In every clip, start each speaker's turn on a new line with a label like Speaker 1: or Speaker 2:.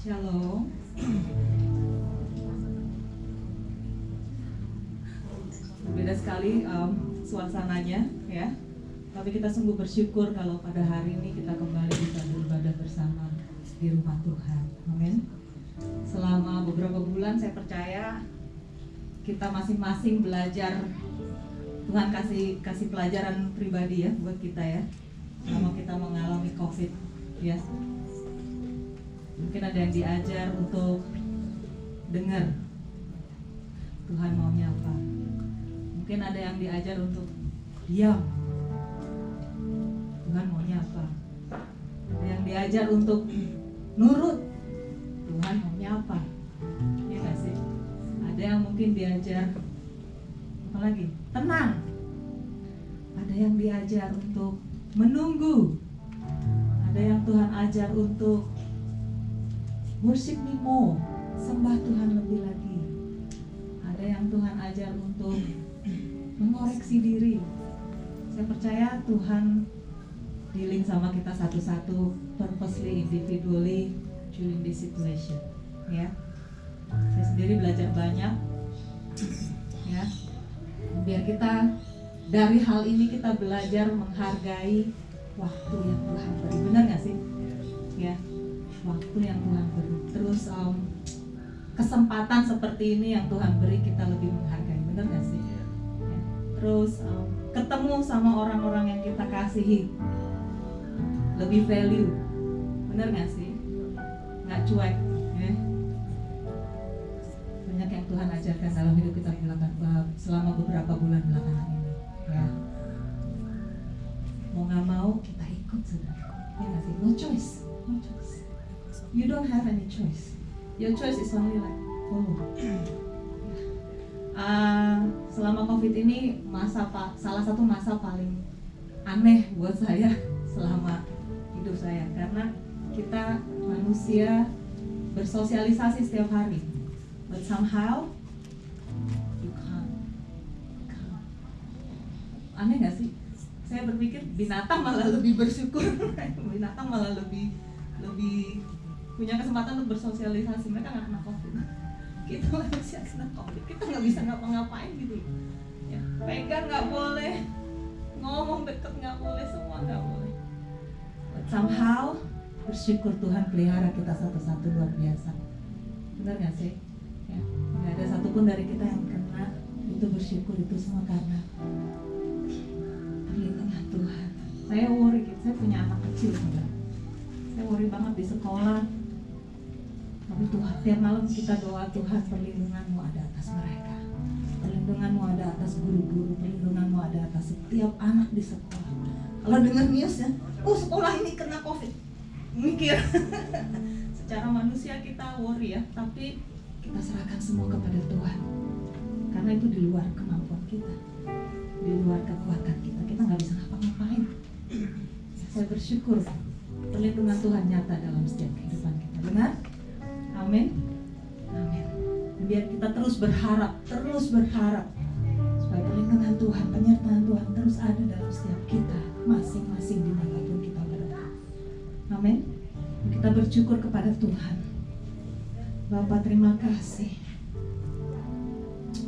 Speaker 1: Shalom. Berbeda sekali suasananya ya. Tapi kita sungguh bersyukur kalau pada hari ini kita kembali bisa beribadah bersama di rumah Tuhan. Amin. Selama beberapa bulan saya percaya kita masing-masing belajar. Tuhan kasih pelajaran pribadi ya buat kita ya. Selama kita mengalami COVID ya. Mungkin ada yang diajar untuk dengar Tuhan maunya apa. Mungkin ada yang diajar untuk diam, Tuhan maunya apa. Ada yang diajar untuk nurut, Tuhan maunya apa. Ya gak sih? Ada yang mungkin diajar apa lagi? Tenang. Ada yang diajar untuk menunggu. Ada yang Tuhan ajar untuk worship me more, sembah Tuhan lebih lagi. Ada yang Tuhan ajar untuk mengoreksi diri. Saya percaya Tuhan dealing sama kita satu-satu, purposely, individually, during this situation. Ya, saya sendiri belajar banyak. Ya, biar kita dari hal ini kita belajar menghargai waktu yang Tuhan beri. Benar nggak sih? Ya. Waktu yang Tuhan beri. Terus kesempatan seperti ini yang Tuhan beri kita lebih menghargai. Benar gak sih? Ya. Terus ketemu sama orang-orang yang kita kasihi lebih value. Benar gak sih? Gak cuek ya. Banyak yang Tuhan ajarkan dalam hidup kita selama beberapa bulan belakangan ini ya. Mau gak mau kita ikut, saudara. Ya gak sih? No choice. No choice. You don't have any choice. Your choice is only like follow. Selama COVID ini salah satu masa paling aneh buat saya selama hidup saya, karena kita manusia bersosialisasi setiap hari, but somehow you can't. Aneh gak sih? Saya berpikir binatang malah lebih bersyukur, binatang malah lebih punya kesempatan untuk bersosialisasi. Mereka nggak kena COVID, kita manusia kena COVID, kita nggak bisa ngapa-ngapain gitu ya. Pegang nggak boleh, ngomong deket nggak boleh, semua nggak boleh. But somehow bersyukur Tuhan pelihara kita satu-satu luar biasa. Benar nggak sih? Ya, nggak ada satupun dari kita yang kena. Itu bersyukur, itu semua karena perlindungan Tuhan. Saya worry, saya punya anak kecil, saudara. Saya worry banget di sekolah. Tapi Tuhan, tiap malam kita doa, Tuhan perlindungan-Mu ada atas mereka, perlindungan-Mu ada atas guru-guru, perlindungan-Mu ada atas setiap anak di sekolah. Kalau dengar news ya, sekolah ini kena COVID, mikir. Secara manusia kita worry ya, tapi kita serahkan semua kepada Tuhan, karena itu di luar kemampuan kita, di luar kekuatan kita nggak bisa ngapa-ngapain. Saya bersyukur perlindungan Tuhan nyata dalam setiap kehidupan kita. Benar? Amin. Amin. Biar kita terus berharap supaya perlindungan Tuhan, penyertaan Tuhan terus ada dalam setiap kita, masing-masing dimanapun kita berada. Amin. Kita bersyukur kepada Tuhan. Bapa, terima kasih.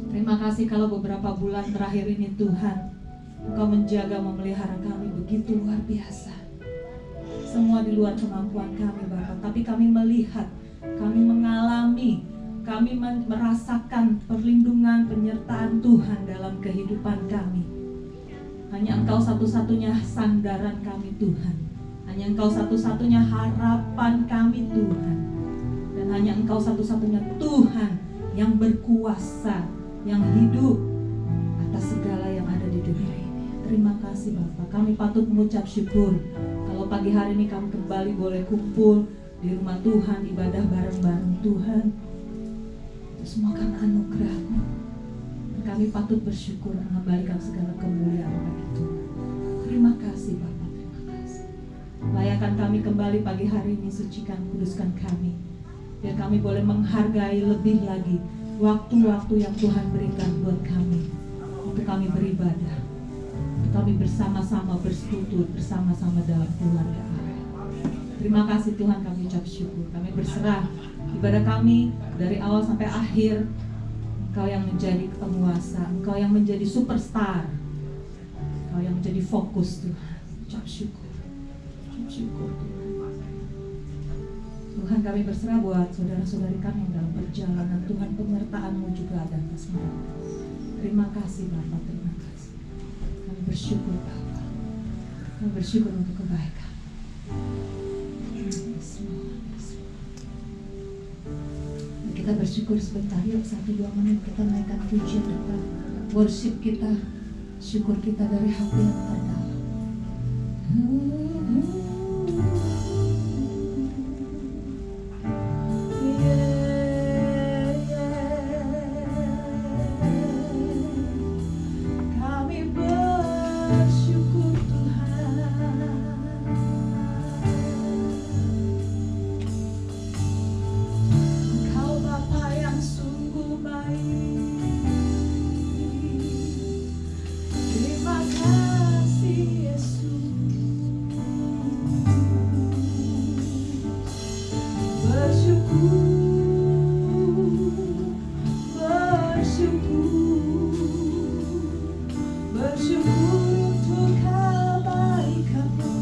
Speaker 1: Terima kasih kalau beberapa bulan terakhir ini Tuhan, Engkau menjaga, memelihara kami begitu luar biasa. Semua di luar kemampuan kami, Bapa, tapi kami melihat, kami mengalami, kami merasakan perlindungan, penyertaan Tuhan dalam kehidupan kami. Hanya Engkau satu-satunya sandaran kami, Tuhan. Hanya Engkau satu-satunya harapan kami, Tuhan. Dan hanya Engkau satu-satunya Tuhan yang berkuasa, yang hidup atas segala yang ada di dunia ini. Terima kasih Bapak, kami patut mengucap syukur kalau pagi hari ini kami kembali boleh kumpul di rumah Tuhan, ibadah bareng-bareng Tuhan. Itu semua karena anugerah-Mu. Kami patut bersyukur mengembalikan segala kemuliaan bagi Tuhan. Terima kasih Bapak, terima kasih. Layakan kami kembali pagi hari ini, sucikan, kuduskan kami, biar kami boleh menghargai lebih lagi waktu-waktu yang Tuhan berikan buat kami, untuk kami beribadah, untuk kami bersama-sama bersekutu, bersama-sama dalam keluarga Allah. Terima kasih Tuhan, kami ucap syukur. Kami berserah ibadah kami dari awal sampai akhir. Engkau yang menjadi penguasa, Engkau yang menjadi superstar, Engkau yang menjadi fokus Tuhan. Ucap syukur, ucap syukur Tuhan. Tuhan, kami berserah buat saudara-saudari kami yang dalam perjalanan. Tuhan, penyertaan-Mu juga ada atas mereka. Terima kasih Bapa, terima kasih. Kami bersyukur Bapa. Kami bersyukur untuk kebaikan. Kita bersyukur sebentar, yuk 1-2 menit kita naikkan pujian kita, worship kita, syukur kita dari hati yang terdalam. Kami bersyukur Tuhan. Engkau Bapa yang sungguh baik. Terima kasih Yesus. Bersyukur, bersyukur, bersyukur untuk kebaikan-Mu.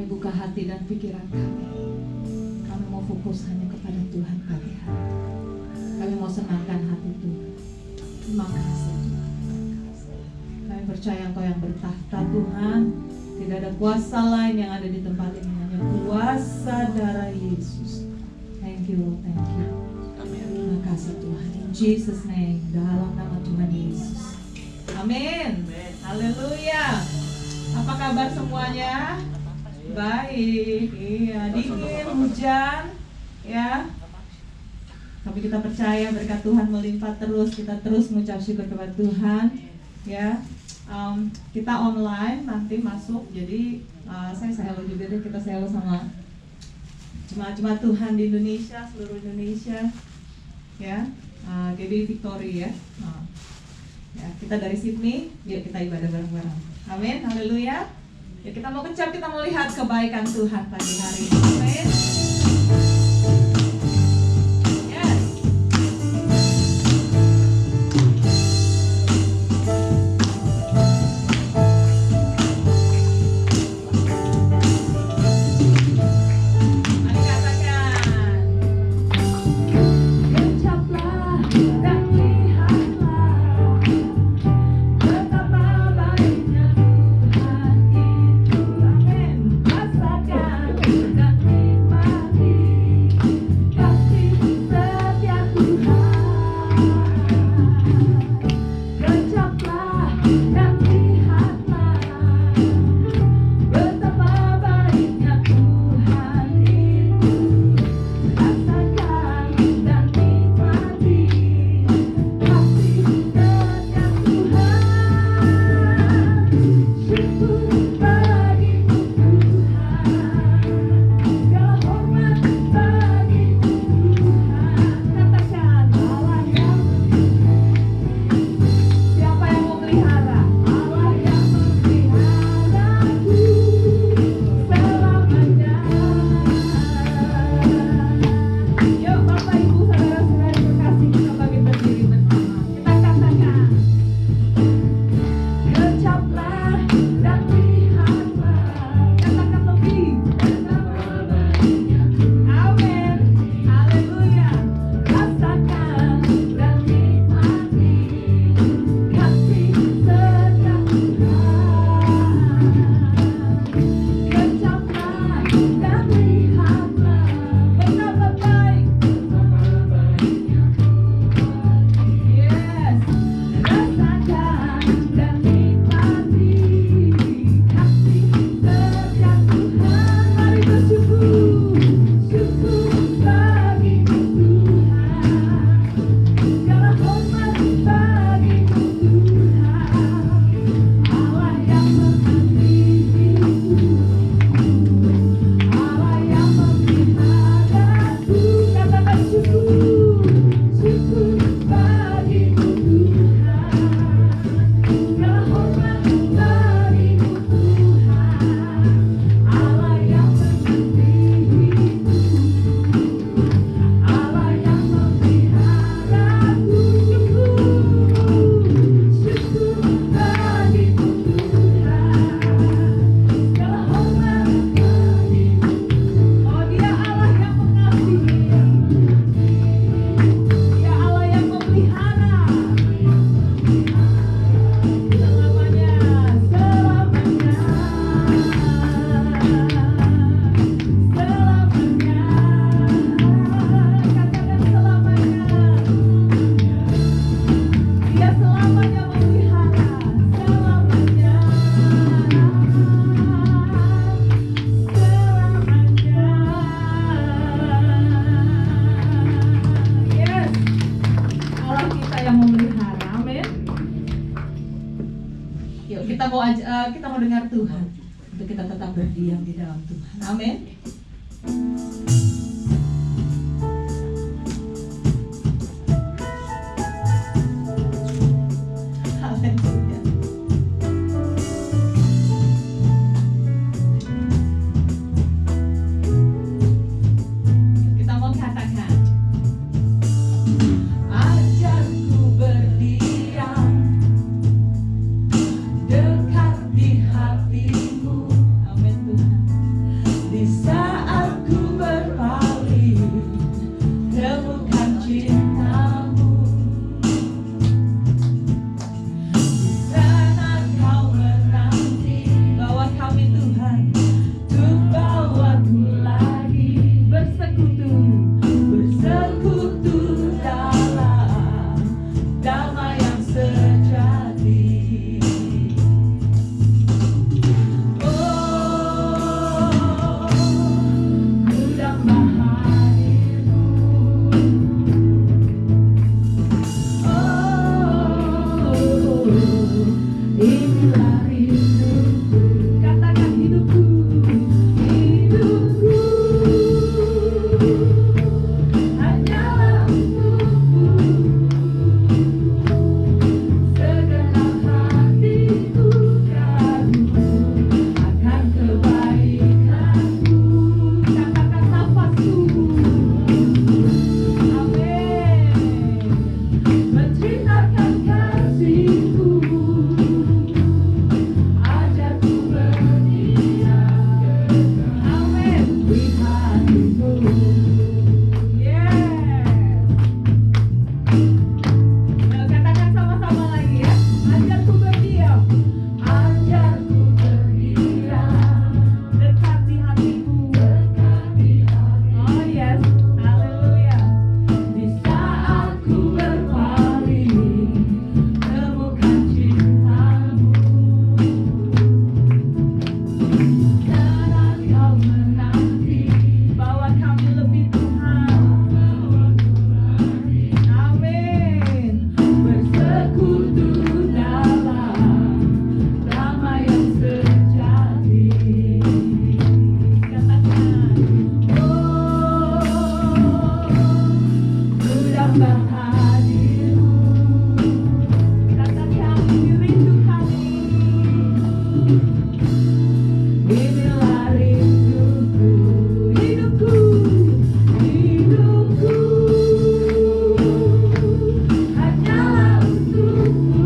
Speaker 1: Buka hati dan pikiran kami. Kami mau fokus hanya kepada Tuhan pagi hari. Kami mau senangkan hati Tuhan. Terima kasih Tuhan. Kami percaya Engkau yang bertahta Tuhan. Tidak ada kuasa lain yang ada di tempat ini, hanya kuasa darah Yesus. Thank you, thank you. Terima kasih Tuhan. In Jesus name, dalam nama Tuhan Yesus. Amin. Haleluya. Apa kabar semuanya? Baik, iya, dingin, hujan, ya. Tapi kita percaya berkat Tuhan melimpah terus, kita terus mengucap syukur kepada Tuhan, ya. Kita online nanti masuk, jadi saya selalu juga deh, kita selalu sama jemaat-jemaat Tuhan di Indonesia, seluruh Indonesia, ya. GB Victory ya. Ya, kita dari Sydney, yuk kita ibadah bareng-bareng. Amin, haleluya. Ya, kita mau kencang, kita mau lihat kebaikan Tuhan pagi hari ini. Amin. Yes. Mari katakan. Ucaplah dan lihatlah betapa baiknya Tuhan itu. Amin. Rasakan dan nikmati. kita mau dengar Tuhan, untuk kita tetap berdiam di dalam Tuhan. Amin. Haleluya. Kita mau katakan, ajarku berdiam dekat di hatimu. Amin Tuhan. Di saat ku berpaling, temukan cintamu. Di sana kau menanti, bawa kami Tuhan, untuk bawaku lagi bersekutu dalam damai yang sejati. Inilah hidupku, katakan hidupku, hidupku hanyalah untukmu. Segenap hatiku ragu akan kebaikanmu. Katakan nafasku, amin, menceritakan kasihmu. Ajarku berdiam, amin, di hatimu. Nah, katakan sama-sama lagi ya. Ajarku berdiam, dekat di hatimu. Oh yes, haleluya. Di saat ku berpaling, temukan cintamu. Dan kau menanti, bawa kami lebih Tuhan. Amin. Bersekutu dalam damai yang sejati. Katakan, ku dambah hadirmu. Katakan, rindukan ini. Inilah rinduku, hidupku, hidupku hanyalah untukmu.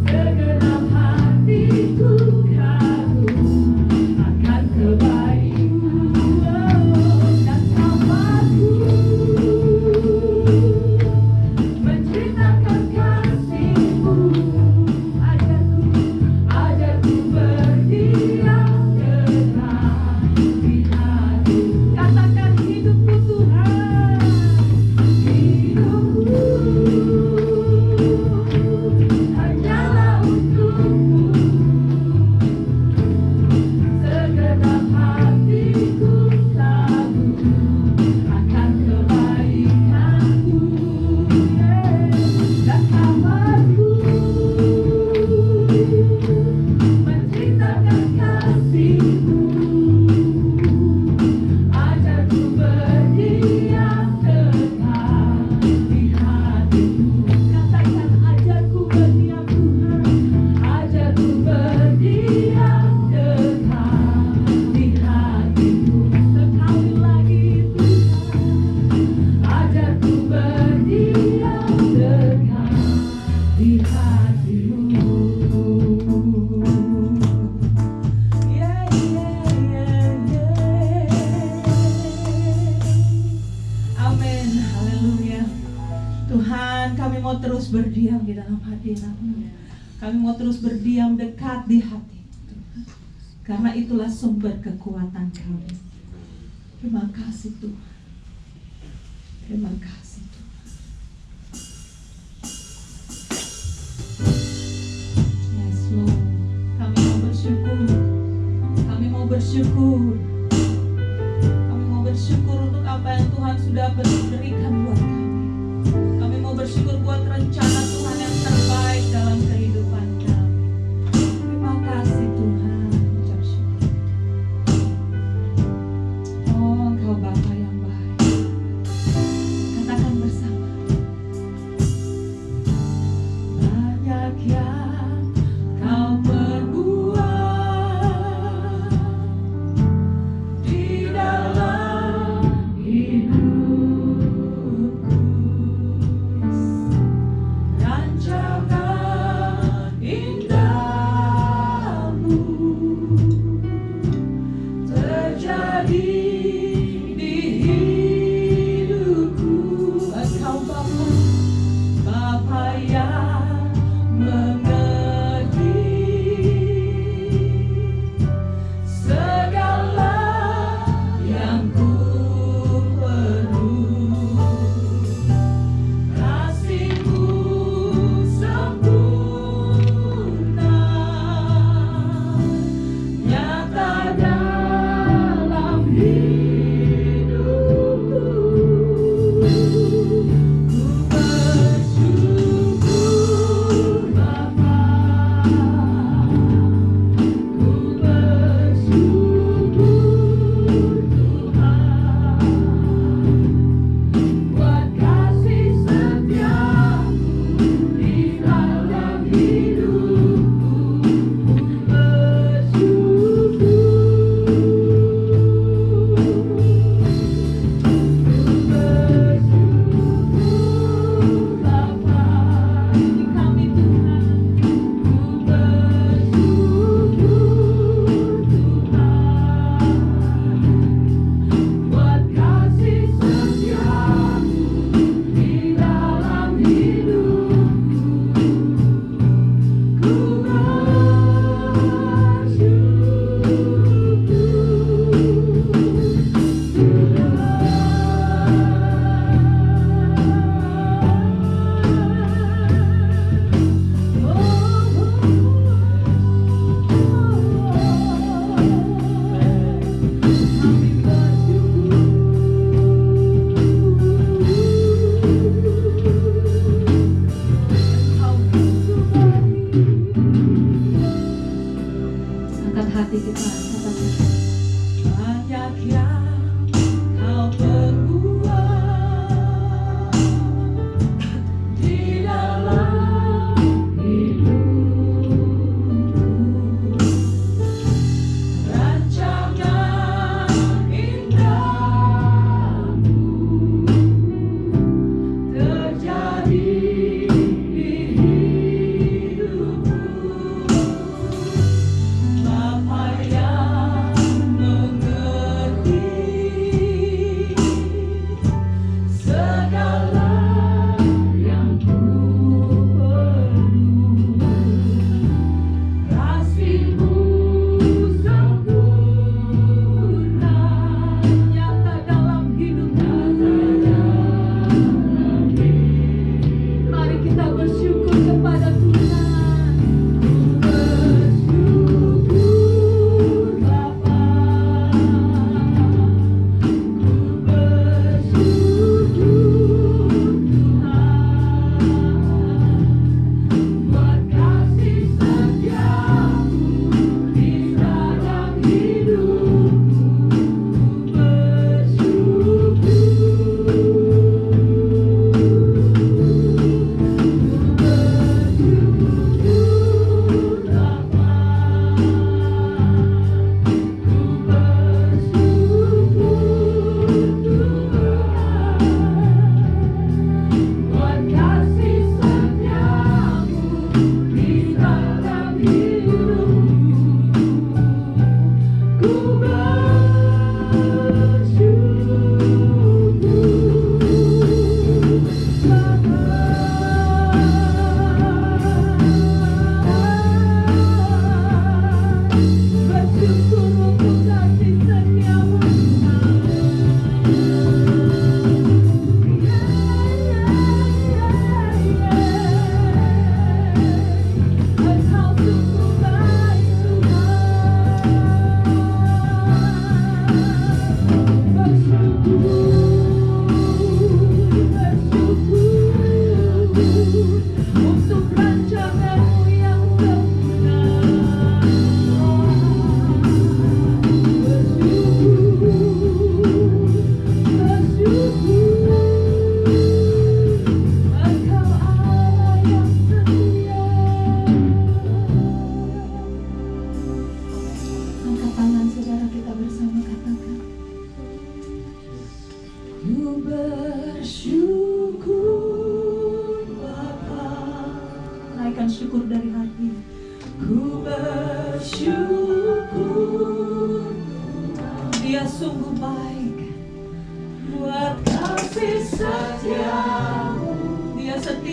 Speaker 1: Segenap hatiku kagum akan kebaikanmu. Dan nafasku menceritakan kasihmu. Ajarku berdiam dekat di hati. Katakan hidupku Tuhan, hidupku hanyalah untukmu. Segenap hatiku kagum akan kebaikanmu. Dan kamarku menceritakan kasihmu. Ajarku berdiam dekat di hatimu. Katakan, ajarku berdiam Tuhan, ajarku berdiam dekat di hatimu. Sekali lagi Tuhan, ajarku berdiam dekat di hatimu. Amin, haleluya. Tuhan, kami mau terus berdiam di dalam hadirat-Mu. Kami mau terus berdiam dekat di hati, karena itulah sumber kekuatan kami. Terima kasih Tuhan. Terima kasih Tuhan. Yes Lord. Kami mau bersyukur. Kami mau bersyukur. Kami mau bersyukur untuk apa yang Tuhan sudah berikan buat kami. Kami mau bersyukur buat rencana Tuhan yang terbaik dalam kehidupan kami.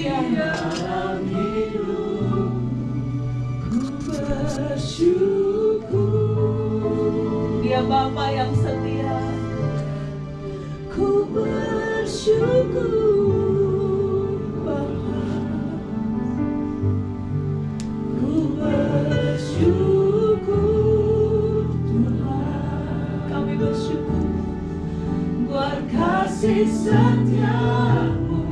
Speaker 1: setia. Dia Bapa yang setia. Ku bersyukur Bapa. Ku bersyukur Tuhan. Kami bersyukur buat kasih setiamu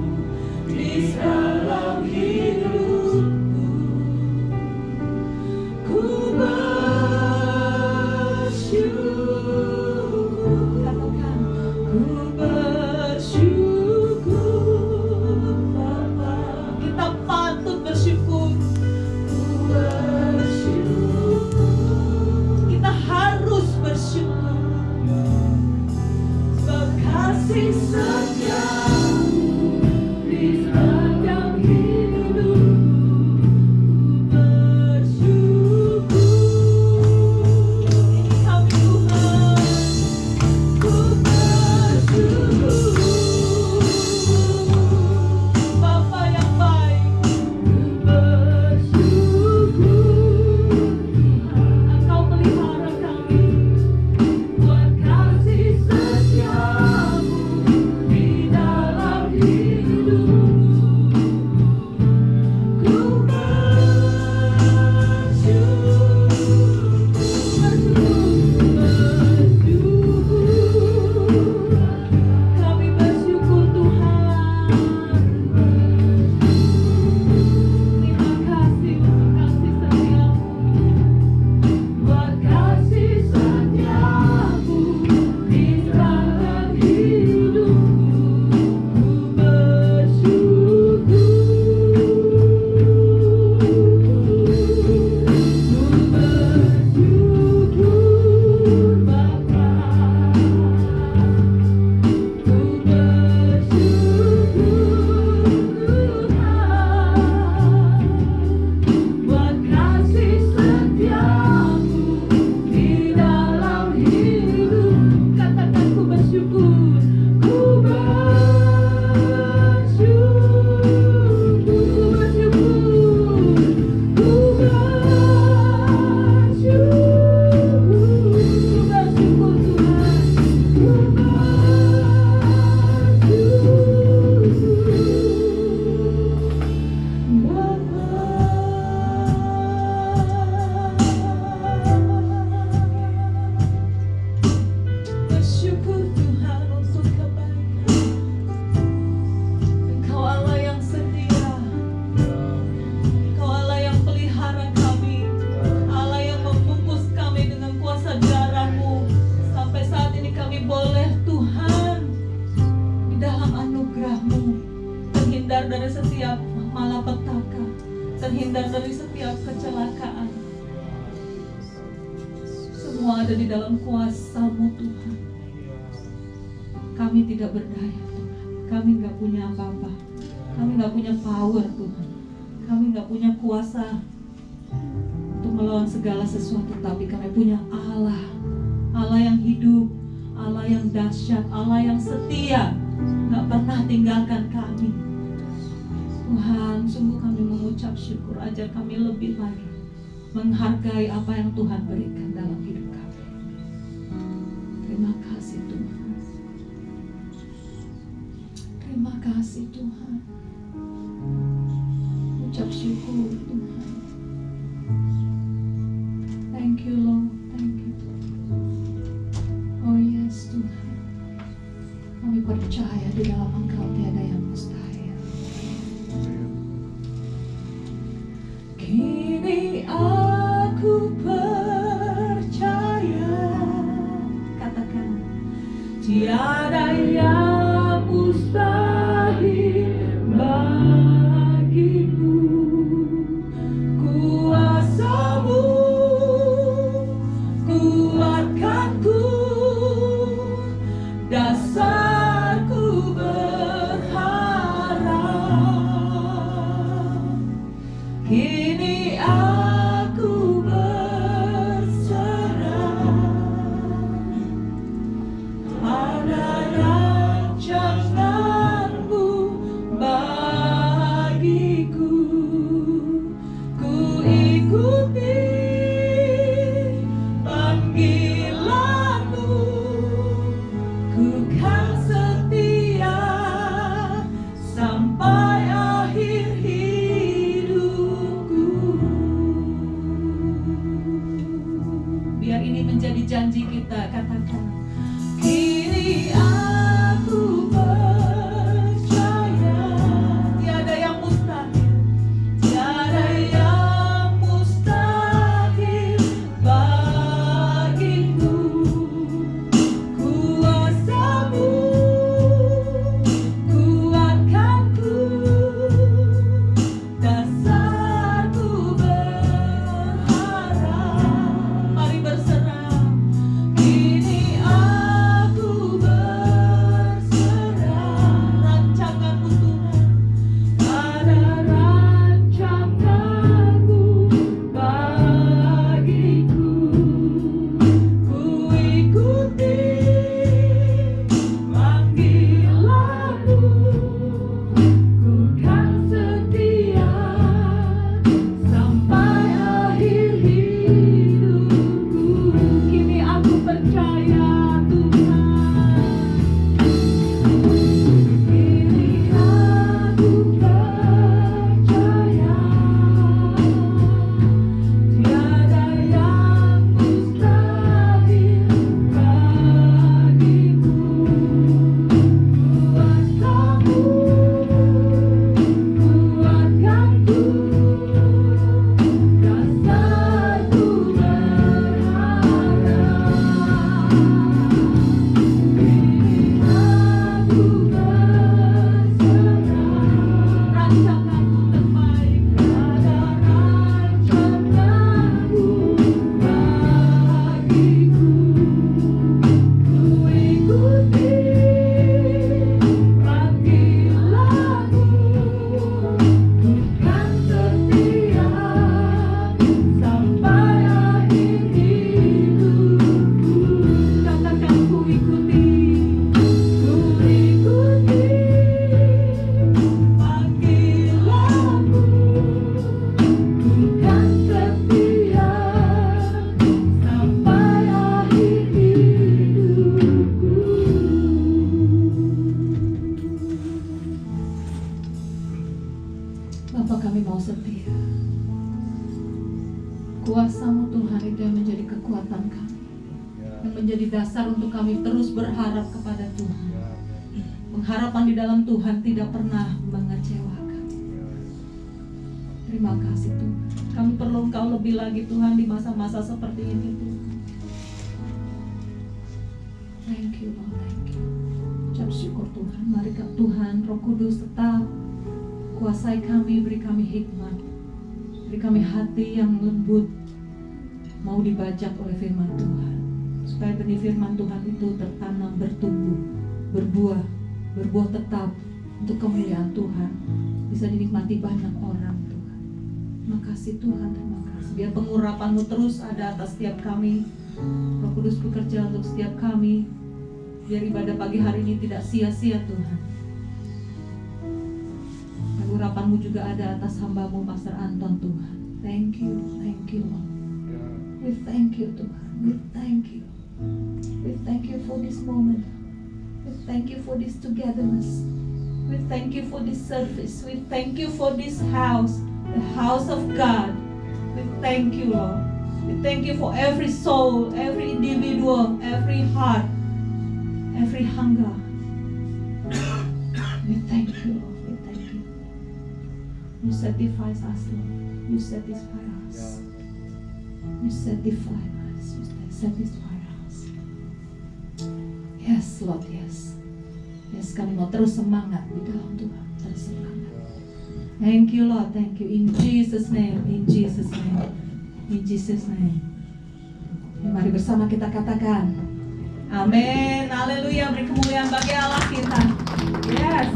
Speaker 1: di dalam hidupku. Ku bersyukur. Katakan, ku bersyukur Bapa. Kita patut bersyukur. Ku bersyukur. Kita harus bersyukur. Sebab kasih setiamu di dalam hidupku. Dari setiap malapetaka, terhindar dari setiap kecelakaan. Semua ada di dalam kuasa-Mu Tuhan. Kami tidak berdaya Tuhan. Kami nggak punya apa-apa. Kami nggak punya power Tuhan. Kami nggak punya kuasa untuk melawan segala sesuatu. Tapi kami punya Allah. Allah yang hidup, Allah yang dahsyat, Allah yang setia, nggak pernah tinggalkan kami. Tuhan, sungguh kami mengucap syukur. Ajar kami lebih lagi menghargai apa yang Tuhan berikan dalam hidup kami. Terima kasih Tuhan. Terima kasih Tuhan. Ucap syukur Tuhan. Thank you Lord. Thank you. Oh yes Tuhan. Kami percaya di dalam Engkau tiada yang mustahil. Kini aku percaya, katakan, tiada yang mustahil bagimu. Kuasa-Mu kuatkanku, dasarku berharap. Kini aku berserah pada menjadi dasar untuk kami terus berharap kepada Tuhan. Pengharapan di dalam Tuhan tidak pernah mengecewakan. Terima kasih Tuhan. Kami perlu Engkau lebih lagi Tuhan di masa-masa seperti ini Tuhan. Thank you Lord, thank you. Ucap syukur Tuhan. Mari Tuhan, Roh Kudus tetap kuasai kami, beri kami hikmat, beri kami hati yang lembut, mau dibajak oleh firman Tuhan, supaya benih firman Tuhan itu tertanam, bertumbuh, berbuah tetap untuk kemuliaan Tuhan, bisa dinikmati banyak orang Tuhan. Terima kasih Tuhan, terima kasih. Biar pengurapan-Mu terus ada atas setiap kami. Roh Kudus bekerja untuk setiap kami. Biar ibadah pagi hari ini tidak sia-sia Tuhan. Pengurapan-Mu juga ada atas hamba-Mu Pastor Anton Tuhan. Thank you Lord. We thank you Tuhan. We thank you. We thank you for this moment. We thank you for this togetherness. We thank you for this service. We thank you for this house, the house of God. We thank you, Lord. We thank you for every soul, every individual, every heart, every hunger. We thank you, Lord. We thank you. You satisfy us, Lord. You satisfy us. You satisfy us. You satisfy us. Yes, Lord, yes. Yes, kami mau terus semangat di dalam Tuhan. Terus semangat. Thank you, Lord. Thank you. In Jesus' name. In Jesus' name. In Jesus' name. Mari bersama kita katakan amin. Haleluya. Beri kemuliaan bagi Allah kita. Yes.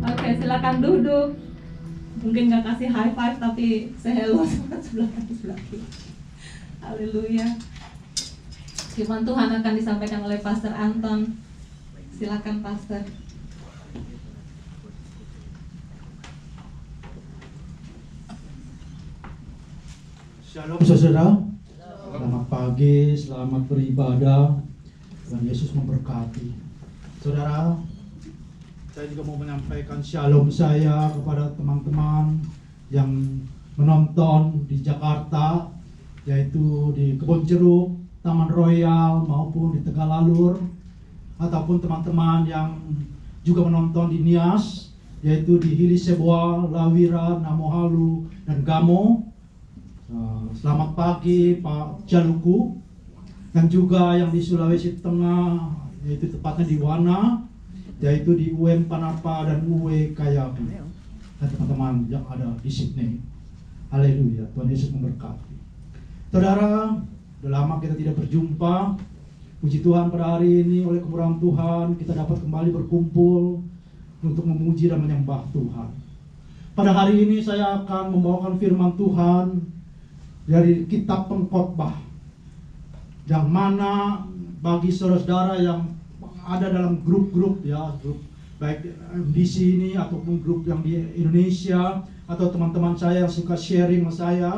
Speaker 1: Oke, silakan duduk. Mungkin gak kasih high five, tapi say hello sebelah kiri. Haleluya. Firman Tuhan akan disampaikan oleh Pastor Anton. Silakan Pastor.
Speaker 2: Shalom saudara. Selamat pagi, selamat beribadah. Tuhan Yesus memberkati. Saudara, saya juga mau menyampaikan shalom saya kepada teman-teman yang menonton di Jakarta, yaitu di Kebon Jeruk, Taman Royal maupun di Tegalalur, ataupun teman-teman yang juga menonton di Nias, yaitu di Hili Seboa, Lawira, Namohalu, dan Gamo. Selamat pagi Pak Jaluku, dan juga yang di Sulawesi Tengah, yaitu tepatnya di Wana, yaitu di UM Panapa dan UW Kayabi, dan teman-teman yang ada di Sydney. Haleluya, Tuhan Yesus memberkati. Saudara, sudah lama kita tidak berjumpa. Puji Tuhan pada hari ini oleh kemurahan Tuhan kita dapat kembali berkumpul untuk memuji dan menyembah Tuhan. Pada hari ini saya akan membawakan firman Tuhan dari kitab Pengkhotbah, yang mana bagi saudara-saudara yang ada dalam grup-grup ya, grup baik di sini ataupun grup yang di Indonesia, atau teman-teman saya yang suka sharing sama saya,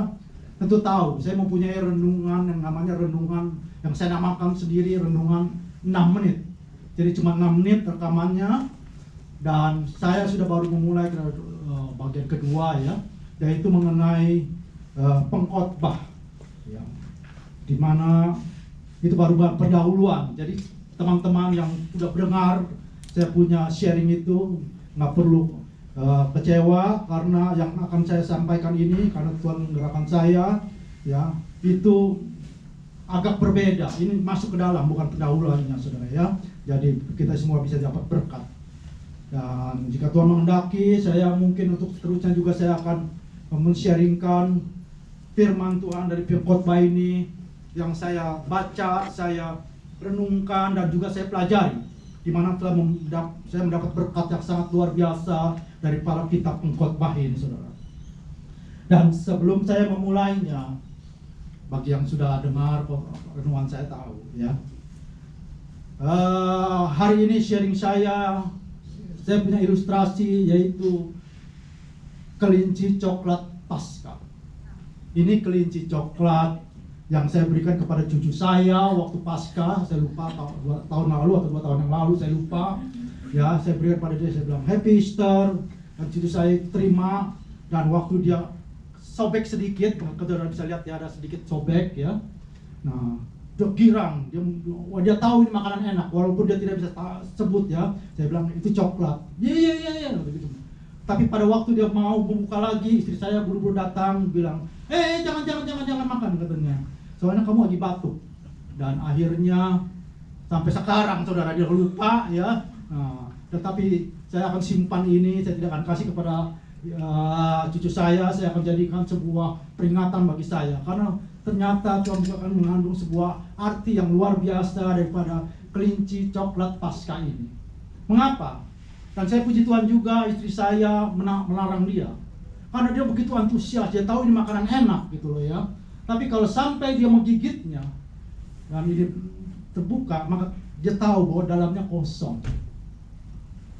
Speaker 2: tentu tahu saya mempunyai renungan yang namanya renungan yang saya namakan sendiri renungan 6 menit. Jadi cuma 6 menit rekamannya, dan saya sudah baru memulai bagian kedua ya, yaitu mengenai pengkhotbah ya, dimana itu baru pendahuluan. Jadi teman-teman yang sudah mendengar saya punya sharing itu nggak perlu kecewa, karena yang akan saya sampaikan ini karena Tuhan menggerakkan saya ya, itu agak berbeda. Ini masuk ke dalam, bukan pendahuluannya saudara ya. Jadi kita semua bisa dapat berkat. Dan jika Tuhan menghendaki, saya mungkin untuk seterusnya juga saya akan men-sharingkan firman Tuhan dari pengkhotbah ini yang saya baca, saya renungkan dan juga saya pelajari, di mana saya mendapat berkat yang sangat luar biasa dari para kitab pengkhotbah ini saudara. Dan sebelum saya memulainya, bagi yang sudah dengar renungan saya tahu ya, hari ini sharing saya punya ilustrasi, yaitu kelinci coklat Paskah. Ini kelinci coklat yang saya berikan kepada cucu saya waktu Paskah. Saya lupa tahun lalu atau 2 tahun yang lalu, saya lupa ya. Saya berikan pada dia, saya bilang Happy Easter, dan cucu saya terima. Dan waktu dia sobek sedikit, saudara bisa lihat ya, ada sedikit sobek ya. Nah, dia girang, dia tahu ini makanan enak, walaupun dia tidak bisa sebut ya. Saya bilang itu coklat. Iya, begitu. Tapi pada waktu dia mau membuka lagi, istri saya buru-buru datang bilang, jangan makan katanya. Soalnya kamu lagi batuk. Dan akhirnya sampai sekarang saudara dia lupa ya. Nah, tetapi saya akan simpan ini, saya tidak akan kasih kepada cucu saya akan jadikan sebuah peringatan bagi saya, karena ternyata Tuhan juga akan mengandung sebuah arti yang luar biasa daripada kelinci coklat Paskah ini. Mengapa? Dan saya puji Tuhan juga, istri saya melarang dia, karena dia begitu antusias, dia tahu ini makanan enak gitu loh ya. Tapi kalau sampai dia menggigitnya dan ini terbuka, maka dia tahu bahwa dalamnya kosong.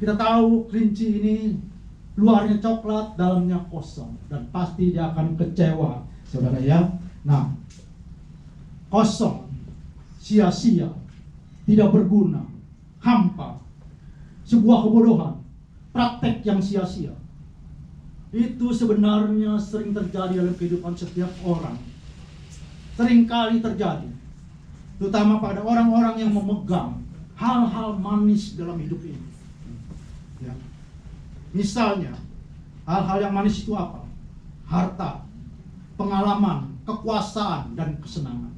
Speaker 2: Kita tahu kelinci ini luarnya coklat, dalamnya kosong, dan pasti dia akan kecewa, saudara ya. Nah, kosong, sia-sia, tidak berguna, hampa, sebuah kebodohan, praktek yang sia-sia. Itu sebenarnya sering terjadi dalam kehidupan setiap orang. Seringkali terjadi, terutama pada orang-orang yang memegang hal-hal manis dalam hidup ini. Ya. Misalnya, hal-hal yang manis itu apa? Harta, pengalaman, kekuasaan, dan kesenangan.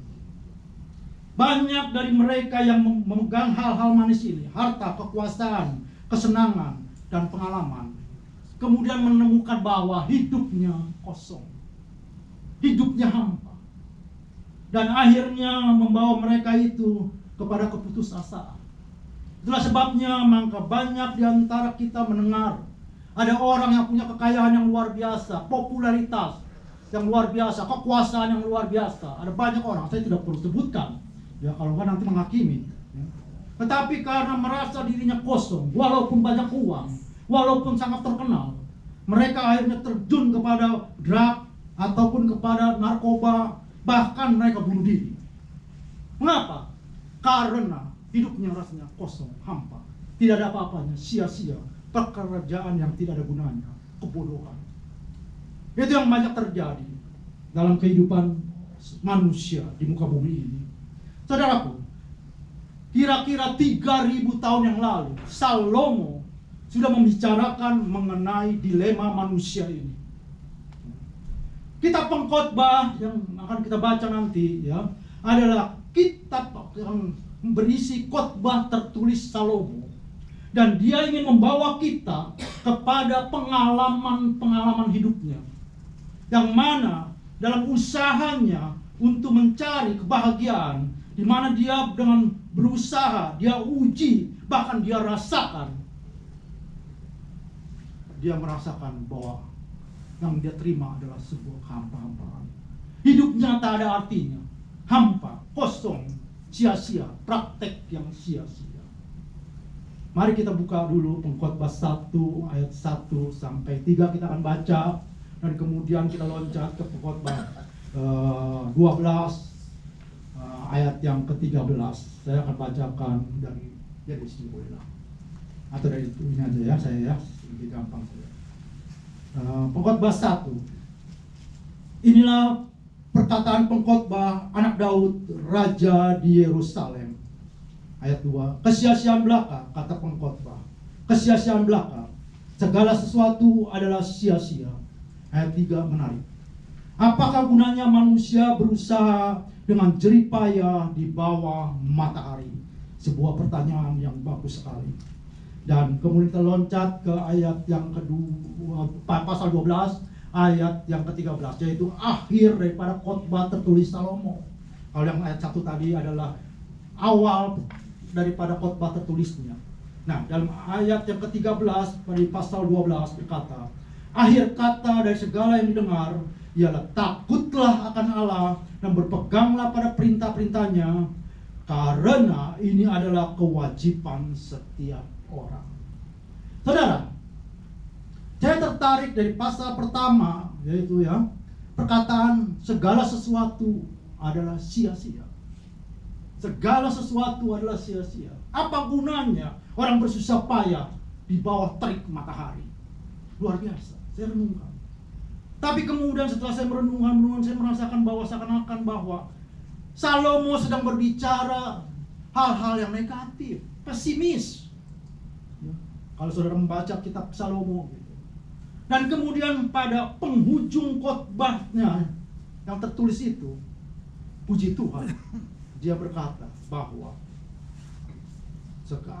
Speaker 2: Banyak dari mereka yang memegang hal-hal manis ini, harta, kekuasaan, kesenangan, dan pengalaman, kemudian menemukan bahwa hidupnya kosong, hidupnya hampa, dan akhirnya membawa mereka itu kepada keputusasaan. Itulah sebabnya maka banyak di antara kita mendengar ada orang yang punya kekayaan yang luar biasa, popularitas yang luar biasa, kekuasaan yang luar biasa. Ada banyak orang, saya tidak perlu sebutkan, ya kalau kan nanti menghakimi. Ya. Tetapi karena merasa dirinya kosong, walaupun banyak uang, walaupun sangat terkenal, mereka akhirnya terjun kepada drug ataupun kepada narkoba, bahkan mereka bunuh diri. Mengapa? Karena hidupnya rasanya kosong, hampa, tidak ada apa-apanya, sia-sia. Pekerjaan yang tidak ada gunanya, kebodohan. Itu yang banyak terjadi dalam kehidupan manusia di muka bumi ini. Saudaraku, kira-kira 3.000 tahun yang lalu, Salomo sudah membicarakan mengenai dilema manusia ini. Kitab Pengkhotbah yang akan kita baca nanti ya adalah kitab yang berisi khotbah tertulis Salomo. Dan dia ingin membawa kita kepada pengalaman-pengalaman hidupnya, yang mana dalam usahanya untuk mencari kebahagiaan, di mana dia dengan berusaha, dia uji, bahkan dia rasakan, dia merasakan bahwa yang dia terima adalah sebuah kehampa-hampaan. Hidupnya tak ada artinya, hampa, kosong, sia-sia, praktek yang sia-sia. Mari kita buka dulu Pengkhotbah 1 ayat 1 sampai 3 kita akan baca, dan kemudian kita loncat ke Pengkhotbah 12 ayat yang ke-13. Saya akan bacakan dari sini boleh lah. Atau dari ini aja ya, saya ya, lebih gampang saja. Pengkhotbah 1. Inilah perkataan pengkhotbah anak Daud, raja di Yerusalem. Ayat 2, kesia-siaan belaka, kata pengkhotbah, kesia-siaan belaka, segala sesuatu adalah sia-sia. Ayat 3 menarik. Apakah gunanya manusia berusaha dengan jerih payah di bawah matahari? Sebuah pertanyaan yang bagus sekali. Dan kemudian kita loncat ke ayat yang kedua, pasal 12, ayat yang ke-13, yaitu akhir daripada khotbah tertulis Salomo. Kalau yang ayat 1 tadi adalah awal daripada khotbah tertulisnya. Nah, dalam ayat yang ke-13 pada pasal 12 berkata, akhir kata dari segala yang didengar ialah takutlah akan Allah dan berpeganglah pada perintah-perintahnya, karena ini adalah kewajiban setiap orang. Saudara, saya tertarik dari pasal pertama, yaitu ya perkataan segala sesuatu adalah sia-sia. Segala sesuatu adalah sia-sia. Apa gunanya orang bersusah payah di bawah terik matahari? Luar biasa. Saya renungkan. Tapi kemudian setelah saya merenungkan, saya merasakan bahwa seakan-akan bahwa Salomo sedang berbicara hal-hal yang negatif, pesimis. Ya, kalau saudara membaca kitab Salomo gitu. Dan kemudian pada penghujung khotbahnya yang tertulis itu, puji Tuhan, dia berkata bahwa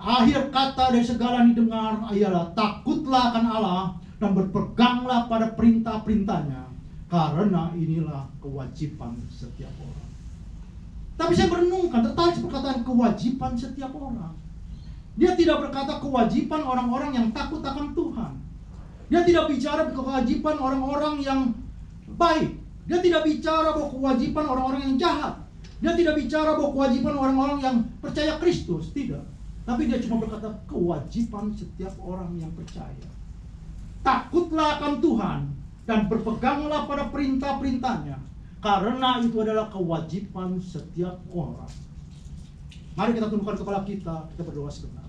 Speaker 2: akhir kata dari segala yang didengar ialah takutlah akan Allah dan berpeganglah pada perintah-perintahnya, karena inilah kewajiban setiap orang. Tapi saya merenungkan, tertarik perkataan kewajiban setiap orang. Dia tidak berkata kewajiban orang-orang yang takut akan Tuhan. Dia tidak bicara kewajiban orang-orang yang baik. Dia tidak bicara bahwa kewajiban orang-orang yang jahat. Dia tidak bicara bahwa kewajiban orang-orang yang percaya Kristus. Tidak. Tapi dia cuma berkata kewajiban setiap orang yang percaya. Takutlah akan Tuhan dan berpeganglah pada perintah-perintahnya, karena itu adalah kewajiban setiap orang. Mari kita tundukkan kepala kita berdoa sebentar.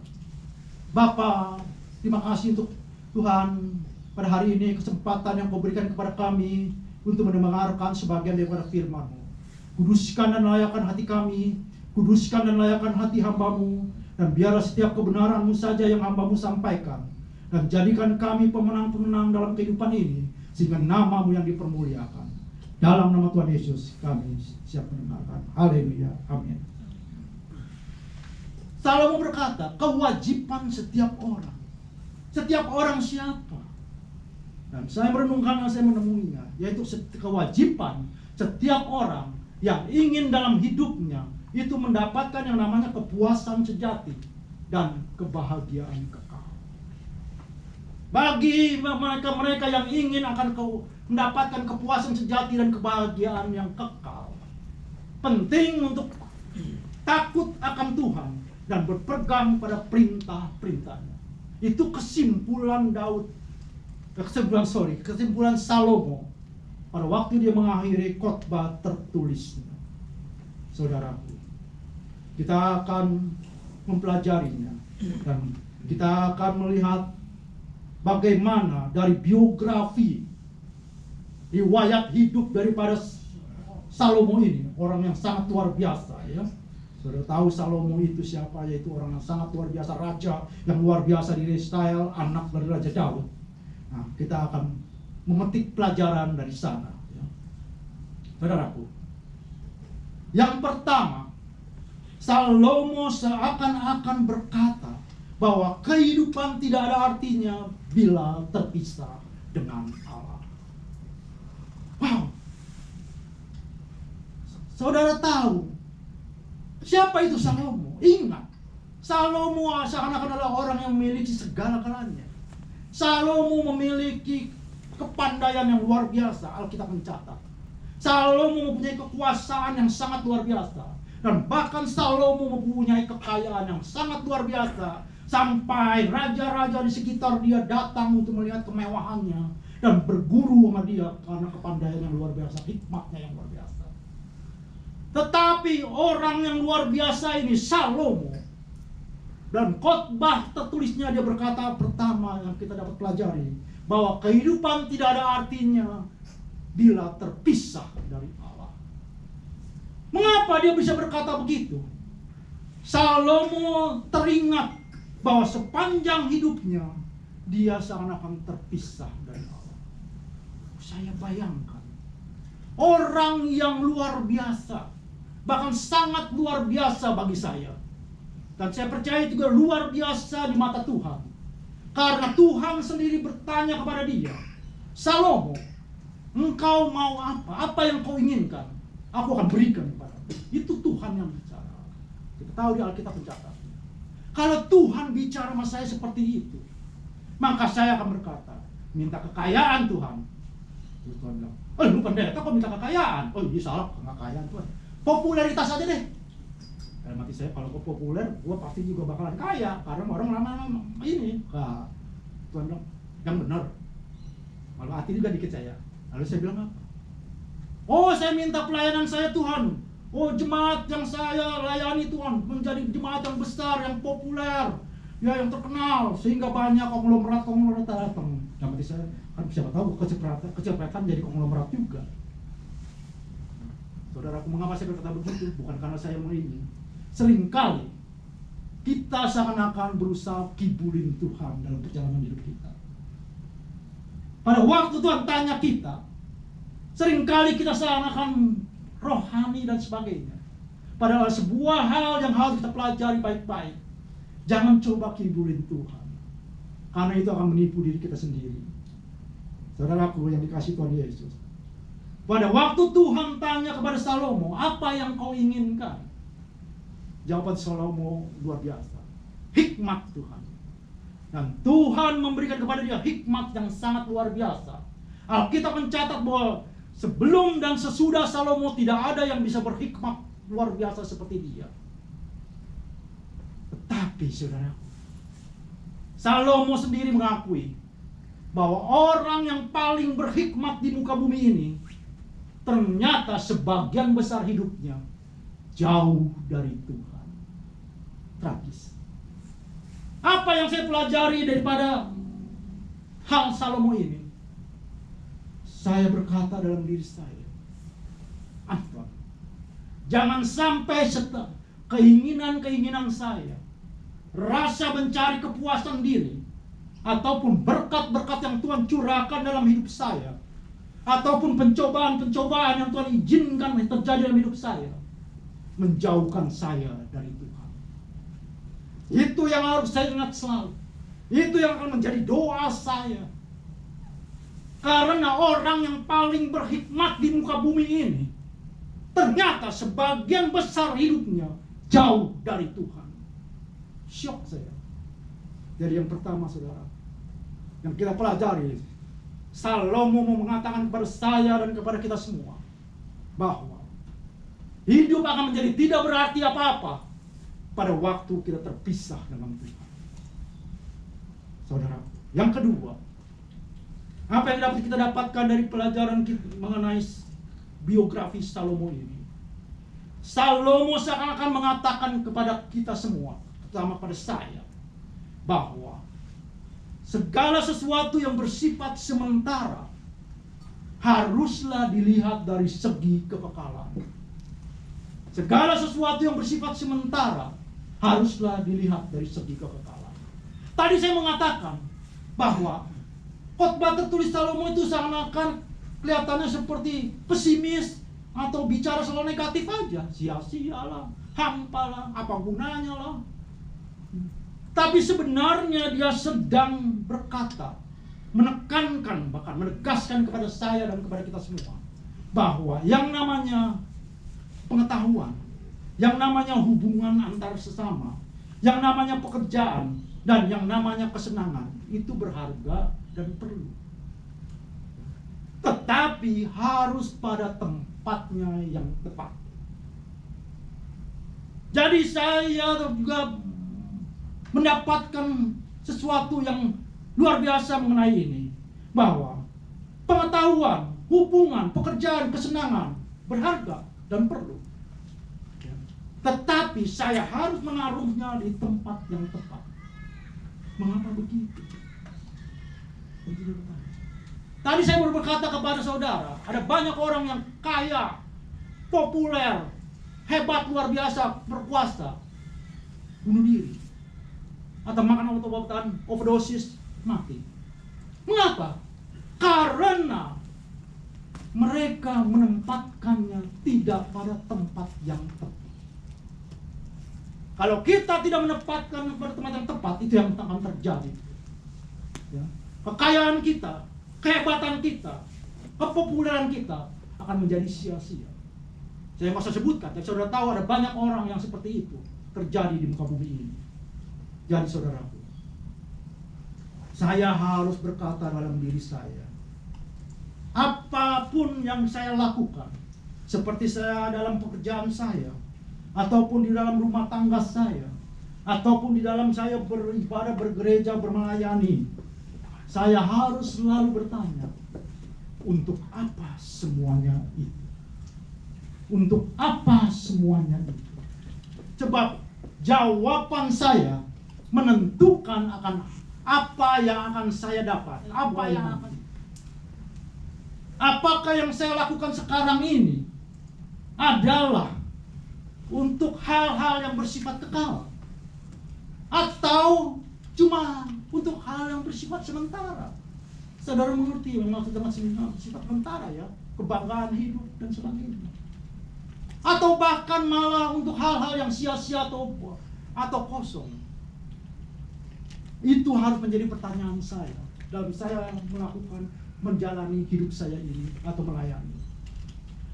Speaker 2: Bapa, terima kasih untuk Tuhan pada hari ini, kesempatan yang Kau berikan kepada kami untuk mendengarkan sebagian daripada firman-Mu. Kuduskan dan layakan hati kami, kuduskan dan layakan hati hamba-Mu, dan biarlah setiap kebenaran-Mu saja yang hamba-Mu sampaikan, dan jadikan kami pemenang-pemenang dalam kehidupan ini, sehingga nama-Mu yang dipermuliakan. Dalam nama Tuhan Yesus kami siap mendengarkan. Haleluya, amin. Salomo berkata, kewajiban setiap orang. Setiap orang siapa? Dan saya merenungkan dan saya menemuinya, yaitu kewajiban setiap orang yang ingin dalam hidupnya itu mendapatkan yang namanya kepuasan sejati dan kebahagiaan kekal. Bagi mereka yang ingin akan mendapatkan kepuasan sejati dan kebahagiaan yang kekal, penting untuk takut akan Tuhan dan berpegang pada perintah-perintahnya. Itu kesimpulan kesimpulan Salomo pada waktu dia mengakhiri khotbah tertulisnya. Saudaraku, kita akan mempelajarinya dan kita akan melihat bagaimana dari biografi riwayat hidup daripada Salomo ini, orang yang sangat luar biasa, ya. Saudara tahu Salomo itu siapa? Yaitu orang yang sangat luar biasa, raja yang luar biasa di Israel, anak dari Raja Daud. Nah, kita akan memetik pelajaran dari sana, ya. Saudaraku, yang pertama, Salomo seakan-akan berkata bahwa kehidupan tidak ada artinya bila terpisah dengan Allah. Wow. Saudara tahu siapa itu Salomo? Ingat, Salomo seakan-akan adalah orang yang memiliki segala-galanya. Salomo memiliki kepandaian yang luar biasa, Alkitab mencatat. Salomo mempunyai kekuasaan yang sangat luar biasa. Dan bahkan Salomo mempunyai kekayaan yang sangat luar biasa. Sampai raja-raja di sekitar dia datang untuk melihat kemewahannya dan berguru sama dia karena kepandaian yang luar biasa, hikmatnya yang luar biasa. Tetapi orang yang luar biasa ini, Salomo, dan khotbah tertulisnya dia berkata pertama yang kita dapat pelajari, bahwa kehidupan tidak ada artinya bila terpisah dari Allah. Mengapa dia bisa berkata begitu? Salomo teringat bahwa sepanjang hidupnya dia seakan-akan terpisah dari Allah. Saya bayangkan orang yang luar biasa, bahkan sangat luar biasa bagi saya, dan saya percaya juga luar biasa di mata Tuhan, karena Tuhan sendiri bertanya kepada dia, Salomo, engkau mau apa? Apa yang kau inginkan? Aku akan berikan kepadamu. Itu Tuhan yang bicara. Kita tahu di Alkitab mencatat. Kalau Tuhan bicara sama saya seperti itu, maka saya akan berkata, minta kekayaan Tuhan. Terus Tuhan bilang, lu pendeta kok minta kekayaan? Oh iya salah, kekayaan Tuhan. Popularitas aja deh. Dalam hati saya, kalau kau populer, gua pasti juga bakalan kaya. Karena orang lama-lama ini. Nah, Tuhan bilang, yang benar. Malu hati juga dikit saya. Lalu saya bilang apa? Oh, saya minta pelayanan saya Tuhan. Oh, jemaat yang saya layani Tuhan menjadi jemaat yang besar, yang populer, ya yang terkenal, sehingga banyak konglomerat datang. Dalam hati saya, kan siapa tahu kecepatan jadi konglomerat juga. Saudaraku, mengapa saya berkata begitu? Bukan karena saya ingin. Seringkali kita seakan-akan berusaha kibulin Tuhan dalam perjalanan hidup kita. Pada waktu Tuhan tanya kita, seringkali kita seakan-akan rohani dan sebagainya. Padahal sebuah hal yang harus kita pelajari baik-baik. Jangan coba kibulin Tuhan, karena itu akan menipu diri kita sendiri. Saudaraku yang dikasihi Tuhan Yesus, pada waktu Tuhan tanya kepada Salomo, apa yang kau inginkan? Jawaban Salomo luar biasa. Hikmat Tuhan. Dan Tuhan memberikan kepada dia hikmat yang sangat luar biasa. Alkitab mencatat bahwa sebelum dan sesudah Salomo tidak ada yang bisa berhikmat luar biasa seperti dia. Tetapi saudaraku, Salomo sendiri mengakui bahwa orang yang paling berhikmat di muka bumi ini ternyata sebagian besar hidupnya jauh dari Tuhan. Tragis. Apa yang saya pelajari daripada hal Salomo ini? Saya berkata dalam diri saya, apa? Jangan sampai keinginan-keinginan saya, rasa mencari kepuasan diri, ataupun berkat-berkat yang Tuhan curahkan dalam hidup saya, ataupun pencobaan-pencobaan yang Tuhan izinkan terjadi dalam hidup saya, menjauhkan saya dari Tuhan. Itu yang harus saya ingat selalu. Itu yang akan menjadi doa saya. Karena orang yang paling berhikmat di muka bumi ini ternyata sebagian besar hidupnya jauh dari Tuhan. Syok saya. Jadi yang pertama saudara, yang kita pelajari, Salomo mau mengatakan kepada saya dan kepada kita semua bahwa hidup akan menjadi tidak berarti apa-apa pada waktu kita terpisah dengan Tuhan. Saudara, yang kedua, apa yang dapat kita dapatkan dari pelajaran kita mengenai biografi Salomo ini? Salomo seakan-akan mengatakan kepada kita semua, terutama pada saya, bahwa segala sesuatu yang bersifat sementara haruslah dilihat dari segi kekekalan. Segala sesuatu yang bersifat sementara haruslah dilihat dari segi kekekalan. Tadi saya mengatakan bahwa khotbah tertulis Salomo itu seakan-akan kelihatannya seperti pesimis atau bicara selalu negatif aja. Sia-sia lah, hampa lah, apa gunanya lah. Tapi sebenarnya dia sedang berkata, menekankan, bahkan menegaskan kepada saya dan kepada kita semua, bahwa yang namanya pengetahuan, yang namanya hubungan antar sesama, yang namanya pekerjaan, dan yang namanya kesenangan, itu berharga dan perlu. Tetapi harus pada tempatnya yang tepat. Jadi saya juga mendapatkan sesuatu yang luar biasa mengenai ini, bahwa pengetahuan, hubungan, pekerjaan, kesenangan berharga dan perlu. Tetapi saya harus menaruhnya di tempat yang tepat. Mengapa begitu? Tadi saya baru berkata kepada saudara, ada banyak orang yang kaya, populer, hebat, luar biasa, berkuasa, bunuh diri, atau makan obat-obatan overdosis, mati. Mengapa? Karena mereka menempatkannya tidak pada tempat yang tepat. Kalau kita tidak menempatkan pada tempat yang tepat, itu yang akan terjadi. Ya. Kekayaan kita, kehebatan kita, kepopuleran kita akan menjadi sia-sia. Saya nggak usah sebutkan, tapi saudara tahu ada banyak orang yang seperti itu terjadi di muka bumi ini. Jadi saudaraku, saya harus berkata dalam diri saya, apapun yang saya lakukan, seperti saya dalam pekerjaan saya, ataupun di dalam rumah tangga saya, ataupun di dalam saya beribadah, bergereja, bermelayani, saya harus selalu bertanya, untuk apa semuanya itu? Untuk apa semuanya itu? Sebab jawaban saya menentukan akan apa yang akan saya dapat, apakah yang saya lakukan sekarang ini adalah untuk hal-hal yang bersifat kekal, atau cuma untuk hal yang bersifat sementara. Saudara mengerti yang maksud dengan sifat sementara ya, kebanggaan hidup dan sebagainya. Atau bahkan malah untuk hal-hal yang sia-sia atau kosong. Itu harus menjadi pertanyaan saya dalam saya menjalani hidup saya ini atau melayani.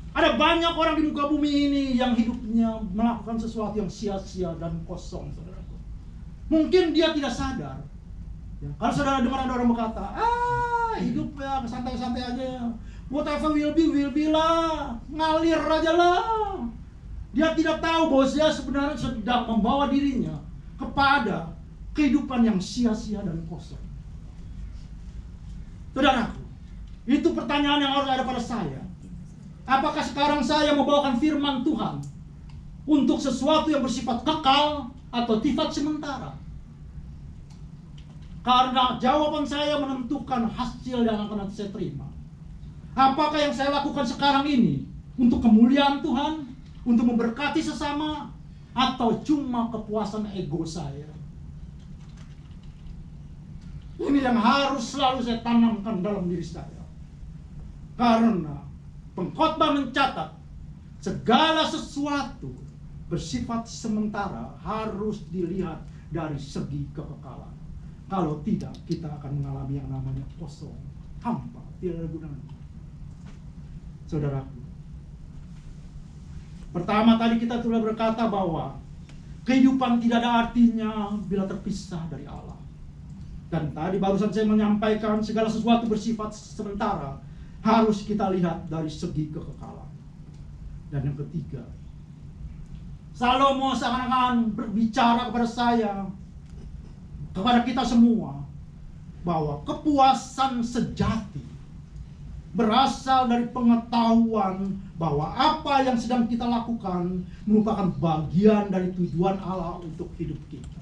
Speaker 2: Ada banyak orang di muka bumi ini yang hidupnya melakukan sesuatu yang sia-sia dan kosong, saudaraku. Mungkin dia tidak sadar. Ya, kalau saudara dengar ada orang berkata, hidup ya santai-santai aja, whatever will be lah, ngalir aja lah. Dia tidak tahu bahwa dia sebenarnya sedang membawa dirinya kepada kehidupan yang sia-sia dan kosong. Saudaraku, itu pertanyaan yang harus ada pada saya. Apakah sekarang saya membawakan firman Tuhan untuk sesuatu yang bersifat kekal atau sifat sementara? Karena jawaban saya menentukan hasil yang akan saya terima. Apakah yang saya lakukan sekarang ini untuk kemuliaan Tuhan, untuk memberkati sesama, atau cuma kepuasan ego saya? Ini yang harus selalu saya tanamkan dalam diri saya. Karena pengkhotbah mencatat segala sesuatu bersifat sementara harus dilihat dari segi kekekalan. Kalau tidak, kita akan mengalami yang namanya kosong, hampa, tidak ada gunanya. Saudaraku, pertama tadi kita sudah berkata bahwa kehidupan tidak ada artinya bila terpisah dari Allah. Dan tadi barusan saya menyampaikan segala sesuatu bersifat sementara harus kita lihat dari segi kekekalan. Dan yang ketiga, Salomo seakan-akan berbicara kepada saya, kepada kita semua, bahwa kepuasan sejati berasal dari pengetahuan bahwa apa yang sedang kita lakukan merupakan bagian dari tujuan Allah untuk hidup kita.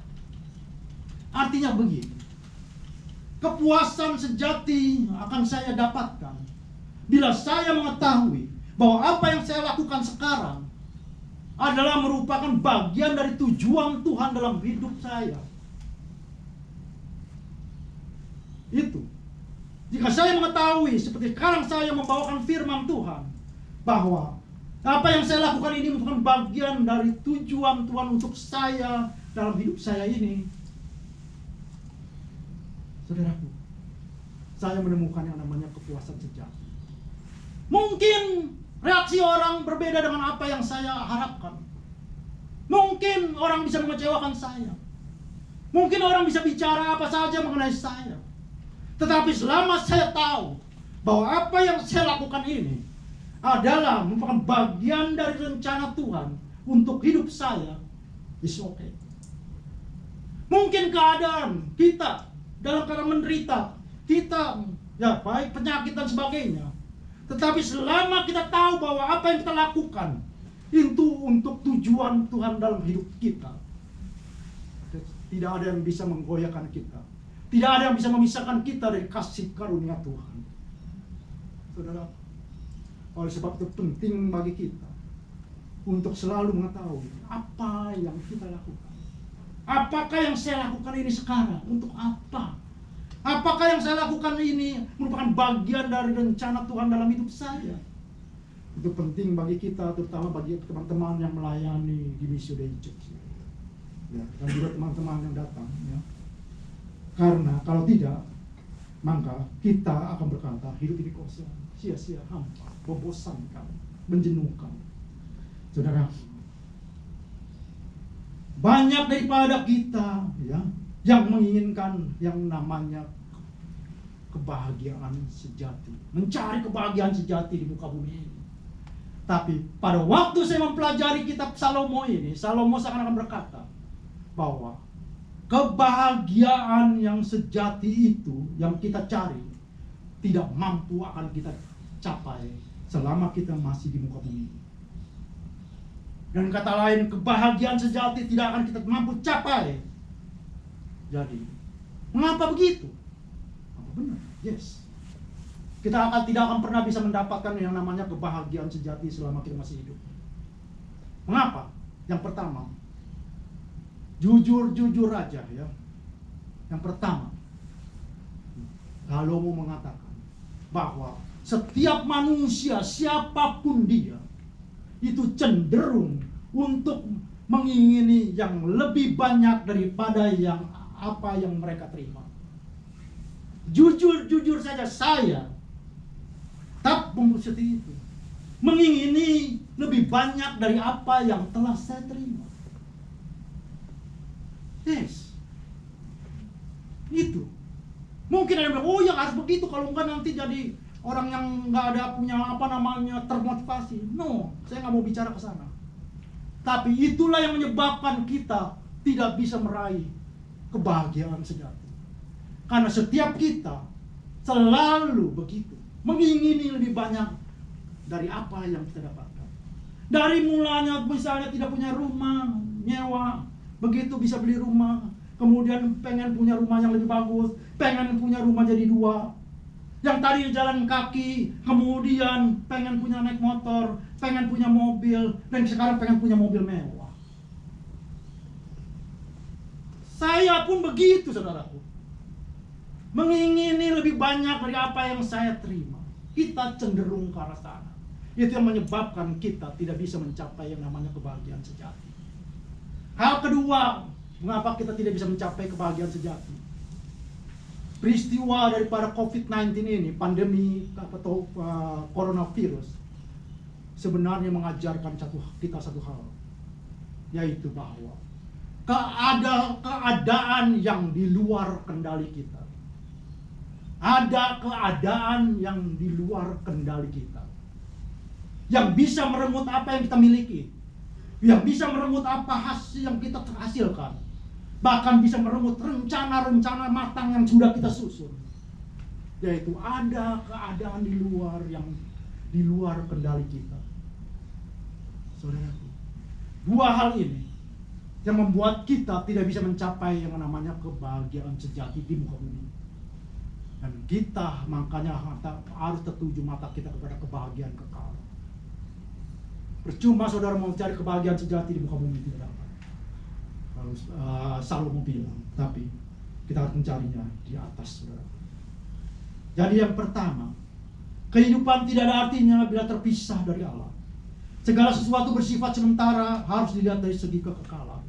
Speaker 2: Artinya begini, kepuasan sejati akan saya dapatkan bila saya mengetahui bahwa apa yang saya lakukan sekarang adalah merupakan bagian dari tujuan Tuhan dalam hidup saya. Itu. Jika saya mengetahui seperti sekarang saya membawakan firman Tuhan bahwa apa yang saya lakukan ini merupakan bagian dari tujuan Tuhan untuk saya dalam hidup saya ini, saudaraku, saya menemukan yang namanya kepuasan sejati. Mungkin reaksi orang berbeda dengan apa yang saya harapkan. Mungkin orang bisa mengecewakan saya. Mungkin orang bisa bicara apa saja mengenai saya. Tetapi selama saya tahu bahwa apa yang saya lakukan ini adalah merupakan bagian dari rencana Tuhan untuk hidup saya, it's okay. Mungkin keadaan kita dalam keadaan menderita, kita ya baik penyakit dan sebagainya. Tetapi selama kita tahu bahwa apa yang kita lakukan itu untuk tujuan Tuhan dalam hidup kita, tidak ada yang bisa menggoyahkan kita. Tidak ada yang bisa memisahkan kita dari kasih karunia Tuhan. Saudara, oleh sebab itu penting bagi kita untuk selalu mengetahui apa yang kita lakukan. Apakah yang saya lakukan ini sekarang? Untuk apa? Apakah yang saya lakukan ini merupakan bagian dari rencana Tuhan dalam hidup saya? Itu penting bagi kita, terutama bagi teman-teman yang melayani di Missio Dei Church. Ya, dan juga teman-teman yang datang. Ya. Karena kalau tidak, maka kita akan berkata hidup ini kosong, sia-sia, hampa, membosankan, menjenuhkan. Saudara, banyak daripada kita ya yang menginginkan yang namanya kebahagiaan sejati, mencari kebahagiaan sejati di muka bumi ini. Tapi pada waktu saya mempelajari kitab Salomo ini, Salomo seakan-akan berkata bahwa kebahagiaan yang sejati itu yang kita cari tidak mampu akan kita capai selama kita masih di muka bumi. Dan kata lain, kebahagiaan sejati tidak akan kita mampu capai. Jadi, mengapa begitu? Apa benar? Yes. Kita tidak akan pernah bisa mendapatkan yang namanya kebahagiaan sejati selama kita masih hidup. Mengapa? Yang pertama, jujur aja ya. Yang pertama, Salomo mengatakan bahwa setiap manusia siapapun dia itu cenderung untuk mengingini yang lebih banyak daripada yang apa yang mereka terima. Jujur saja saya tak seperti itu. Mengingini lebih banyak dari apa yang telah saya terima. Yes. Itu. Mungkin ada yang bilang, oh ya harus begitu, kalau enggak nanti jadi orang yang nggak ada punya termotivasi. No, saya nggak mau bicara ke sana. Tapi itulah yang menyebabkan kita tidak bisa meraih kebahagiaan sejati. Karena setiap kita selalu begitu, mengingini lebih banyak dari apa yang kita dapatkan. Dari mulanya misalnya tidak punya rumah, nyewa, begitu bisa beli rumah, kemudian pengen punya rumah yang lebih bagus, pengen punya rumah jadi 2. Yang tadi jalan kaki, kemudian pengen punya naik motor, pengen punya mobil, dan sekarang pengen punya mobil mewah. Saya pun begitu, saudaraku. Mengingini lebih banyak dari apa yang saya terima. Kita cenderung ke arah sana. Itu yang menyebabkan kita tidak bisa mencapai yang namanya kebahagiaan sejati. Hal kedua, mengapa kita tidak bisa mencapai kebahagiaan sejati? Peristiwa daripada COVID-19 ini, pandemi atau coronavirus, sebenarnya mengajarkan kita satu hal, yaitu bahwa keadaan yang di luar kendali kita. Ada keadaan yang di luar kendali kita, yang bisa merenggut apa yang kita miliki, yang bisa merenggut apa hasil yang kita hasilkan, bahkan bisa merenggut rencana-rencana matang yang sudah kita susun. Yaitu ada keadaan di luar yang di luar kendali kita. Saudaraku, 2 hal ini yang membuat kita tidak bisa mencapai yang namanya kebahagiaan sejati di muka bumi. Dan kita makanya harus tertuju mata kita kepada kebahagiaan kekal. Percuma saudara mau cari kebahagiaan sejati di muka bumi, tidak dapat. Kalau Salomo bilang, tapi kita harus mencarinya di atas, saudara. Jadi yang pertama, kehidupan tidak ada artinya bila terpisah dari Allah. Segala sesuatu bersifat sementara harus dilihat dari segi kekekalan.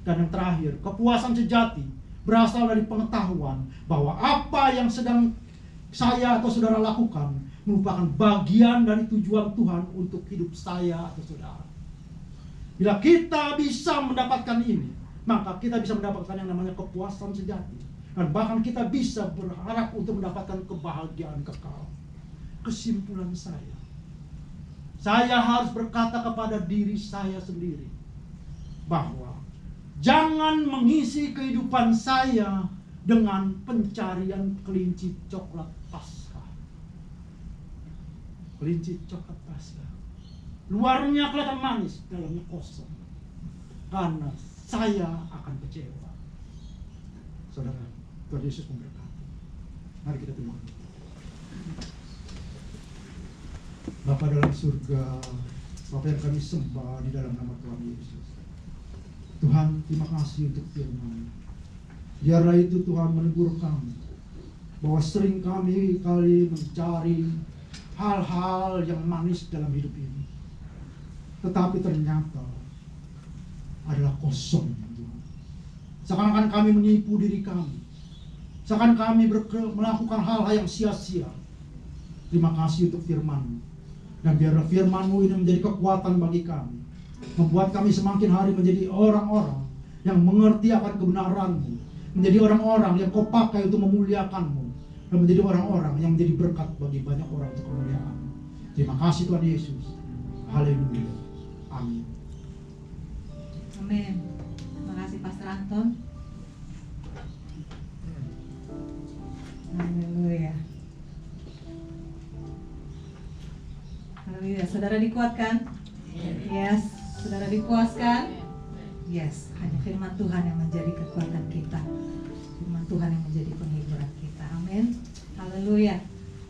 Speaker 2: Dan yang terakhir, kepuasan sejati berasal dari pengetahuan bahwa apa yang sedang saya atau saudara lakukan merupakan bagian dari tujuan Tuhan untuk hidup saya atau saudara. Bila kita bisa mendapatkan ini, maka kita bisa mendapatkan yang namanya kepuasan sejati. Dan bahkan kita bisa berharap untuk mendapatkan kebahagiaan kekal. Kesimpulan saya harus berkata kepada diri saya sendiri bahwa jangan mengisi kehidupan saya dengan pencarian kelinci coklat Paskah. Kelinci coklat Paskah. Luarnya kelihatan manis, dalamnya kosong. Karena saya akan kecewa. Saudara, Tuhan Yesus memberkati. Mari kita terima. Bapa dalam surga, Bapa yang kami sembah di dalam nama Tuhan Yesus. Tuhan, terima kasih untuk firman. Biarlah itu Tuhan menegur kami bahwa sering kami mencari hal-hal yang manis dalam hidup ini, tetapi ternyata adalah kosong, Tuhan. Seakan-akan kami menipu diri kami, seakan kami melakukan hal-hal yang sia-sia. Terima kasih untuk firman-Mu, dan biarlah firman-Mu ini menjadi kekuatan bagi kami, membuat kami semakin hari menjadi orang-orang yang mengerti akan kebenaran-Mu, menjadi orang-orang yang Kau pakai untuk memuliakan-Mu, dan menjadi orang-orang yang menjadi berkat bagi banyak orang untuk kemuliaan-Mu. Terima kasih Tuhan Yesus. Haleluya. Amin.
Speaker 1: Amin. Terima kasih Pastor Anton. Haleluya. Haleluya. Saudara dikuatkan? Yes. Saudara dipuaskan? Yes. Hanya firman Tuhan yang menjadi kekuatan kita. Firman Tuhan yang menjadi penghiburan kita. Amin. Haleluya.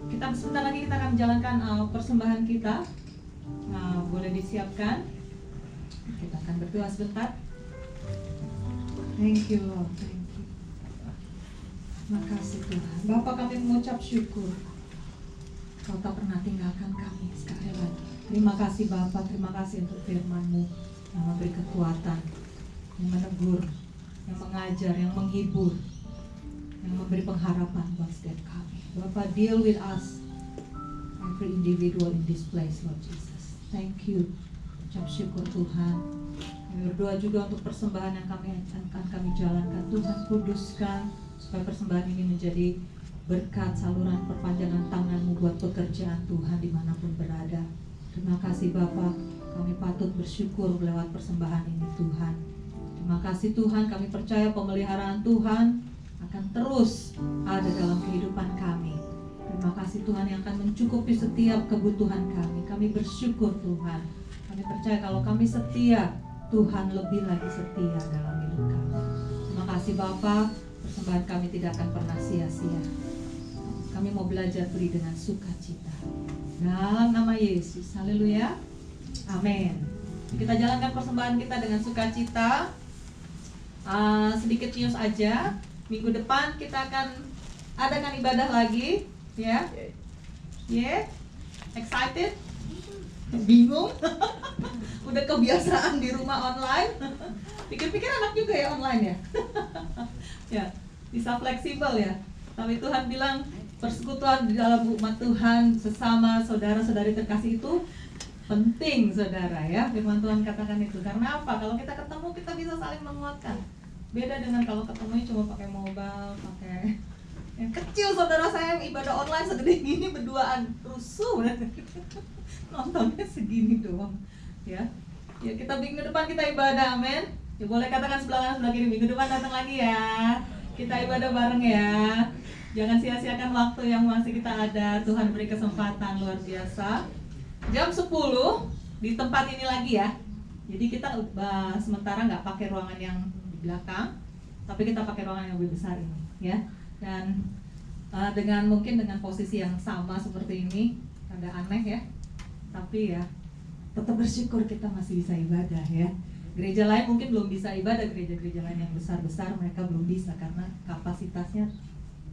Speaker 1: Kita sebentar lagi kita akan menjalankan persembahan kita. Boleh disiapkan. Kita akan berdoa sebentar. Thank you Lord, thank you. Terima kasih Tuhan. Bapa, kami mengucap syukur Kau tak pernah tinggalkan kami sekali lagi. Terima kasih Bapa, terima kasih untuk firman-Mu yang memberi kekuatan, yang menegur, yang mengajar, yang menghibur, yang memberi pengharapan buat setiap kami. Bapa, deal with us, every individual in this place, Lord Jesus. Thank you. Ucap syukur Tuhan. Kami berdoa juga untuk persembahan yang akan kami jalankan. Tuhan, kuduskan supaya persembahan ini menjadi berkat, saluran perpanjangan tangan-Mu buat pekerjaan Tuhan dimanapun berada. Terima kasih Bapa, kami patut bersyukur lewat persembahan ini Tuhan. Terima kasih Tuhan, kami percaya pemeliharaan Tuhan akan terus ada dalam kehidupan kami. Terima kasih Tuhan yang akan mencukupi setiap kebutuhan kami. Kami bersyukur Tuhan. Kami percaya kalau kami setia, Tuhan lebih lagi setia dalam hidup kami. Terima kasih Bapa, persembahan kami tidak akan pernah sia-sia. Kami mau belajar beri dengan sukacita. Dalam nama Yesus, haleluya, amin. Kita jalankan persembahan kita dengan sukacita. Sedikit news aja, minggu depan kita akan adakan ibadah lagi, ya. Excited? Bingung? Udah kebiasaan di rumah online. Pikir-pikir enak juga ya online ya. Ya, bisa fleksibel ya. Tapi Tuhan bilang persekutuan di dalam umat Tuhan sesama saudara-saudari terkasih itu penting, saudara ya. Firman Tuhan katakan itu. Karena apa? Kalau kita ketemu kita bisa saling menguatkan. Beda dengan kalau ketemunya cuma pakai mobile, pakai yang kecil. Saudara saya yang ibadah online segede gini berduaan rusuh. Nontonnya segini doang. Ya, kita minggu depan kita ibadah, amin. Ya boleh katakan sebelah kanan sebelah kiri, minggu depan datang lagi ya. Kita ibadah bareng ya. Jangan sia-siakan waktu yang masih kita ada. Tuhan beri kesempatan luar biasa. Jam 10 di tempat ini lagi ya. Jadi kita sementara nggak pakai ruangan yang di belakang, tapi kita pakai ruangan yang lebih besar ini ya. Dan mungkin dengan posisi yang sama seperti ini, agak aneh ya. Tapi ya tetap bersyukur kita masih bisa ibadah ya. Gereja lain mungkin belum bisa ibadah, gereja-gereja lain yang besar-besar mereka belum bisa karena kapasitasnya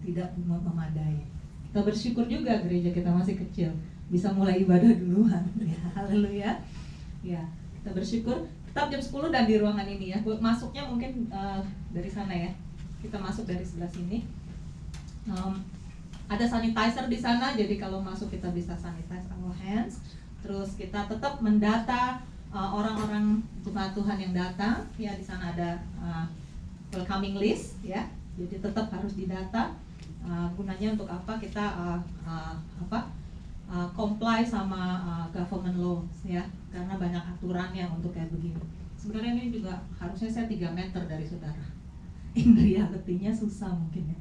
Speaker 1: tidak memadai. Kita bersyukur juga gereja kita masih kecil, bisa mulai ibadah duluan. Ya, haleluya. Ya, kita bersyukur. Tetap jam 10 dan di ruangan ini ya. Masuknya mungkin dari sana ya. Kita masuk dari sebelah sini. Ada sanitizer di sana, jadi kalau masuk kita bisa sanitize our hands. Terus kita tetap mendata orang-orang jemaat Tuhan yang datang. Ya, di sana ada welcoming list ya. Jadi tetap harus didata. Gunanya untuk apa? Kita comply sama government law ya, karena banyak aturannya untuk kayak begini. Sebenarnya ini juga harusnya saya 3 meter dari saudara. In reality-nya susah mungkin ya,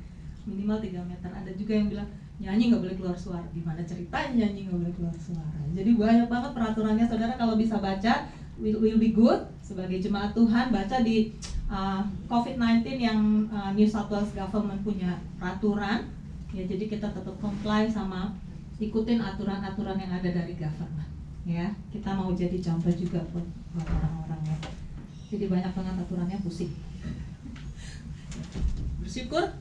Speaker 1: minimal 3 meter. Ada juga yang bilang nyanyi nggak boleh keluar suara. Gimana ceritanya nyanyi nggak boleh keluar suara? Jadi banyak banget peraturannya, saudara. Kalau bisa baca will be good. Sebagai jemaat Tuhan, baca di COVID-19 yang New South Wales government punya peraturan ya. Jadi kita tetap comply sama ikutin aturan-aturan yang ada dari government ya. Kita mau jadi contoh juga buat orang-orang ya. Jadi banyak banget aturannya, pusing. Bersyukur.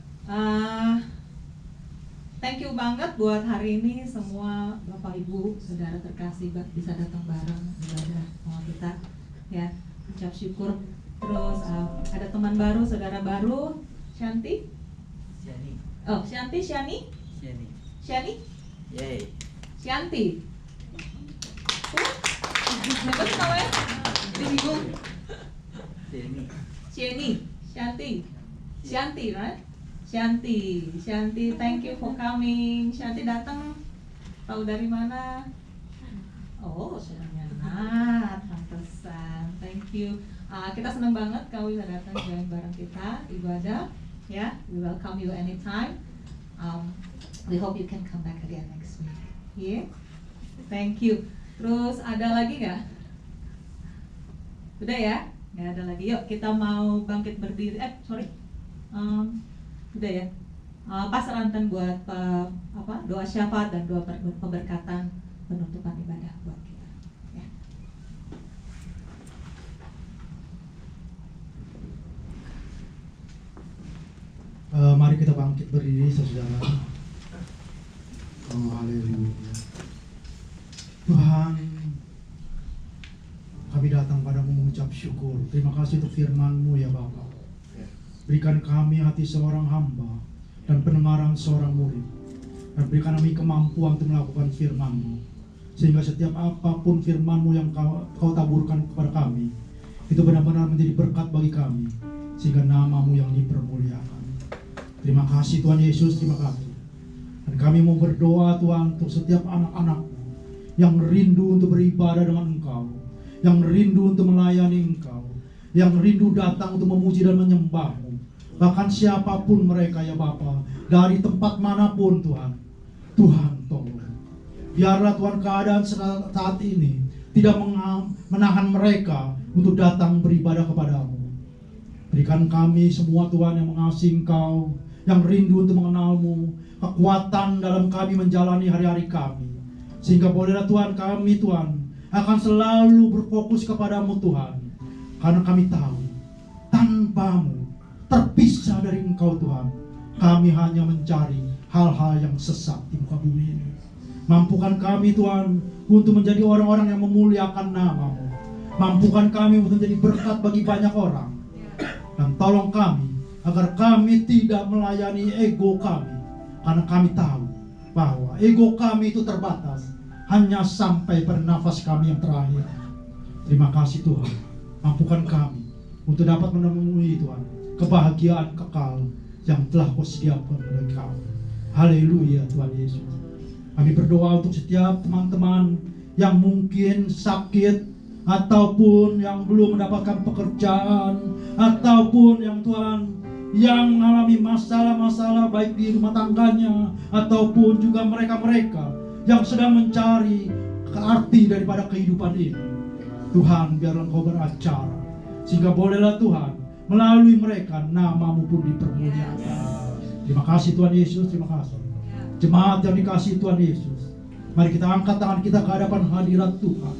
Speaker 1: Thank you banget buat hari ini semua Bapak Ibu saudara terkasih bisa datang bareng ibadah sama kita ya. Ucap syukur. Terus ada teman baru, saudara baru, Shanti. Oh, Shani.
Speaker 3: Yay.
Speaker 1: Shanti. Siapa sih namanya? Bingung. Shanti, right? Shanti, thank you for coming. Shanti datang, tahu dari mana? Oh, sebenarnya pantesan. Thank you. Kita senang banget kau bisa datang join bareng kita ibadah. Ya, we welcome you anytime. We hope you can come back again next week. Yeah, thank you. Terus ada lagi nggak? Udah ya, nggak ada lagi. Yuk kita mau bangkit berdiri. Udah ya. Pastor Anton buat doa syafaat dan doa pemberkatan penutupan ibadah buat kita. Ya.
Speaker 2: Mari kita bangkit berdiri, saudara. Oh, haleluya. Tuhan, kami datang padamu mengucap syukur. Terima kasih untuk firman-Mu ya Bapa. Berikan kami hati seorang hamba dan pendengaran seorang murid. Dan berikan kami kemampuan untuk melakukan firman-Mu. Sehingga setiap apapun firman-Mu yang kau taburkan kepada kami, itu benar-benar menjadi berkat bagi kami. Sehingga nama-Mu yang dipermuliakan. Terima kasih Tuhan Yesus, terima kasih. Dan kami mau berdoa Tuhan untuk setiap anak-anak-Mu yang rindu untuk beribadah dengan Engkau, yang rindu untuk melayani Engkau, yang rindu datang untuk memuji dan menyembah-Mu. Bahkan siapapun mereka ya Bapa, dari tempat manapun Tuhan, Tuhan tolong. Biarlah Tuhan keadaan saat ini tidak menahan mereka untuk datang beribadah kepadamu. Berikan kami semua Tuhan yang mengasihi Engkau, yang rindu untuk mengenal-Mu, kekuatan dalam kami menjalani hari-hari kami. Sehingga bolehlah Tuhan kami Tuhan akan selalu berfokus kepadamu Tuhan. Karena kami tahu tanpa-Mu, terpisah dari Engkau Tuhan, kami hanya mencari hal-hal yang sesat di muka bumi ini. Mampukan kami Tuhan untuk menjadi orang-orang yang memuliakan nama-Mu. Mampukan kami untuk menjadi berkat bagi banyak orang. Dan tolong kami agar kami tidak melayani ego kami. Karena kami tahu bahwa ego kami itu terbatas hanya sampai pada nafas kami yang terakhir. Terima kasih Tuhan. Mampukan kami untuk dapat menemui Tuhan kebahagiaan kekal yang telah Kau sediakan bagi kami. Haleluya Tuhan Yesus. Kami berdoa untuk setiap teman-teman yang mungkin sakit, ataupun yang belum mendapatkan pekerjaan, ataupun yang Tuhan yang mengalami masalah-masalah baik di rumah tangganya, ataupun juga mereka-mereka yang sedang mencari arti daripada kehidupan ini. Tuhan, biarlah Engkau beracara, sehingga bolehlah Tuhan melalui mereka nama-Mu pun dipermuliakan. Terima kasih Tuhan Yesus, terima kasih. Jemaat yang dikasihi Tuhan Yesus, mari kita angkat tangan kita ke hadapan hadirat Tuhan,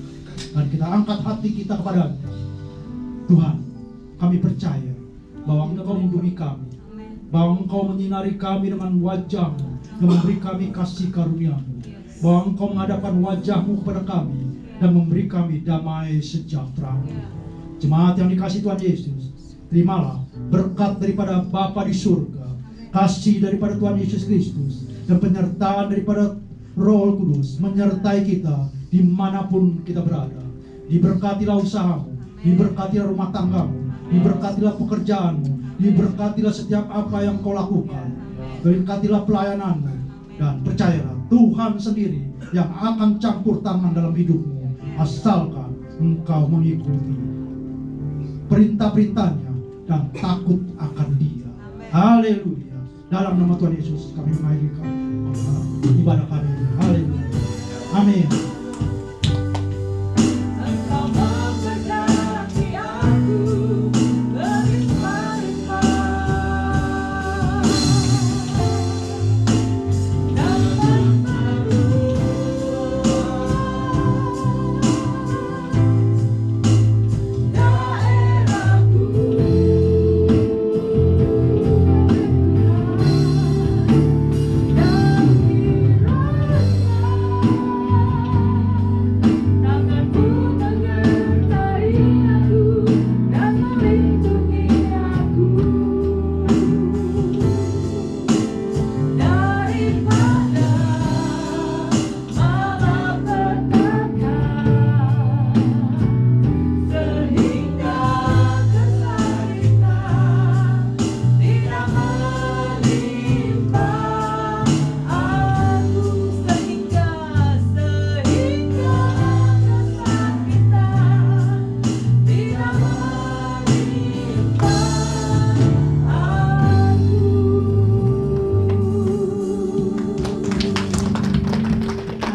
Speaker 2: dan kita angkat hati kita kepada-Nya. Tuhan, kami percaya bahwa Engkau melindungi kami, bahwa Engkau menyinari kami dengan wajah-Mu dan memberi kami kasih karunia-Mu, bahwa Engkau menghadapkan wajah-Mu kepada kami dan memberi kami damai sejahtera. Jemaat yang dikasihi Tuhan Yesus, terimalah berkat daripada Bapa di surga, kasih daripada Tuhan Yesus Kristus, dan penyertaan daripada Roh Kudus menyertai kita dimanapun kita berada. Diberkatilah usahamu, diberkatilah rumah tanggamu, diberkatilah pekerjaanmu, diberkatilah setiap apa yang kau lakukan, berkatilah pelayananmu, dan percayalah Tuhan sendiri yang akan campur tangan dalam hidupmu, asalkan engkau mengikuti perintah-perintahnya dan takut akan Dia. Haleluya. Dalam nama Tuhan Yesus kami mengakhiri ibadah kami. Haleluya. Amin.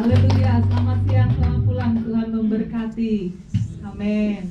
Speaker 1: Haleluya, selamat siang, selamat pulang. Tuhan memberkati. Amin.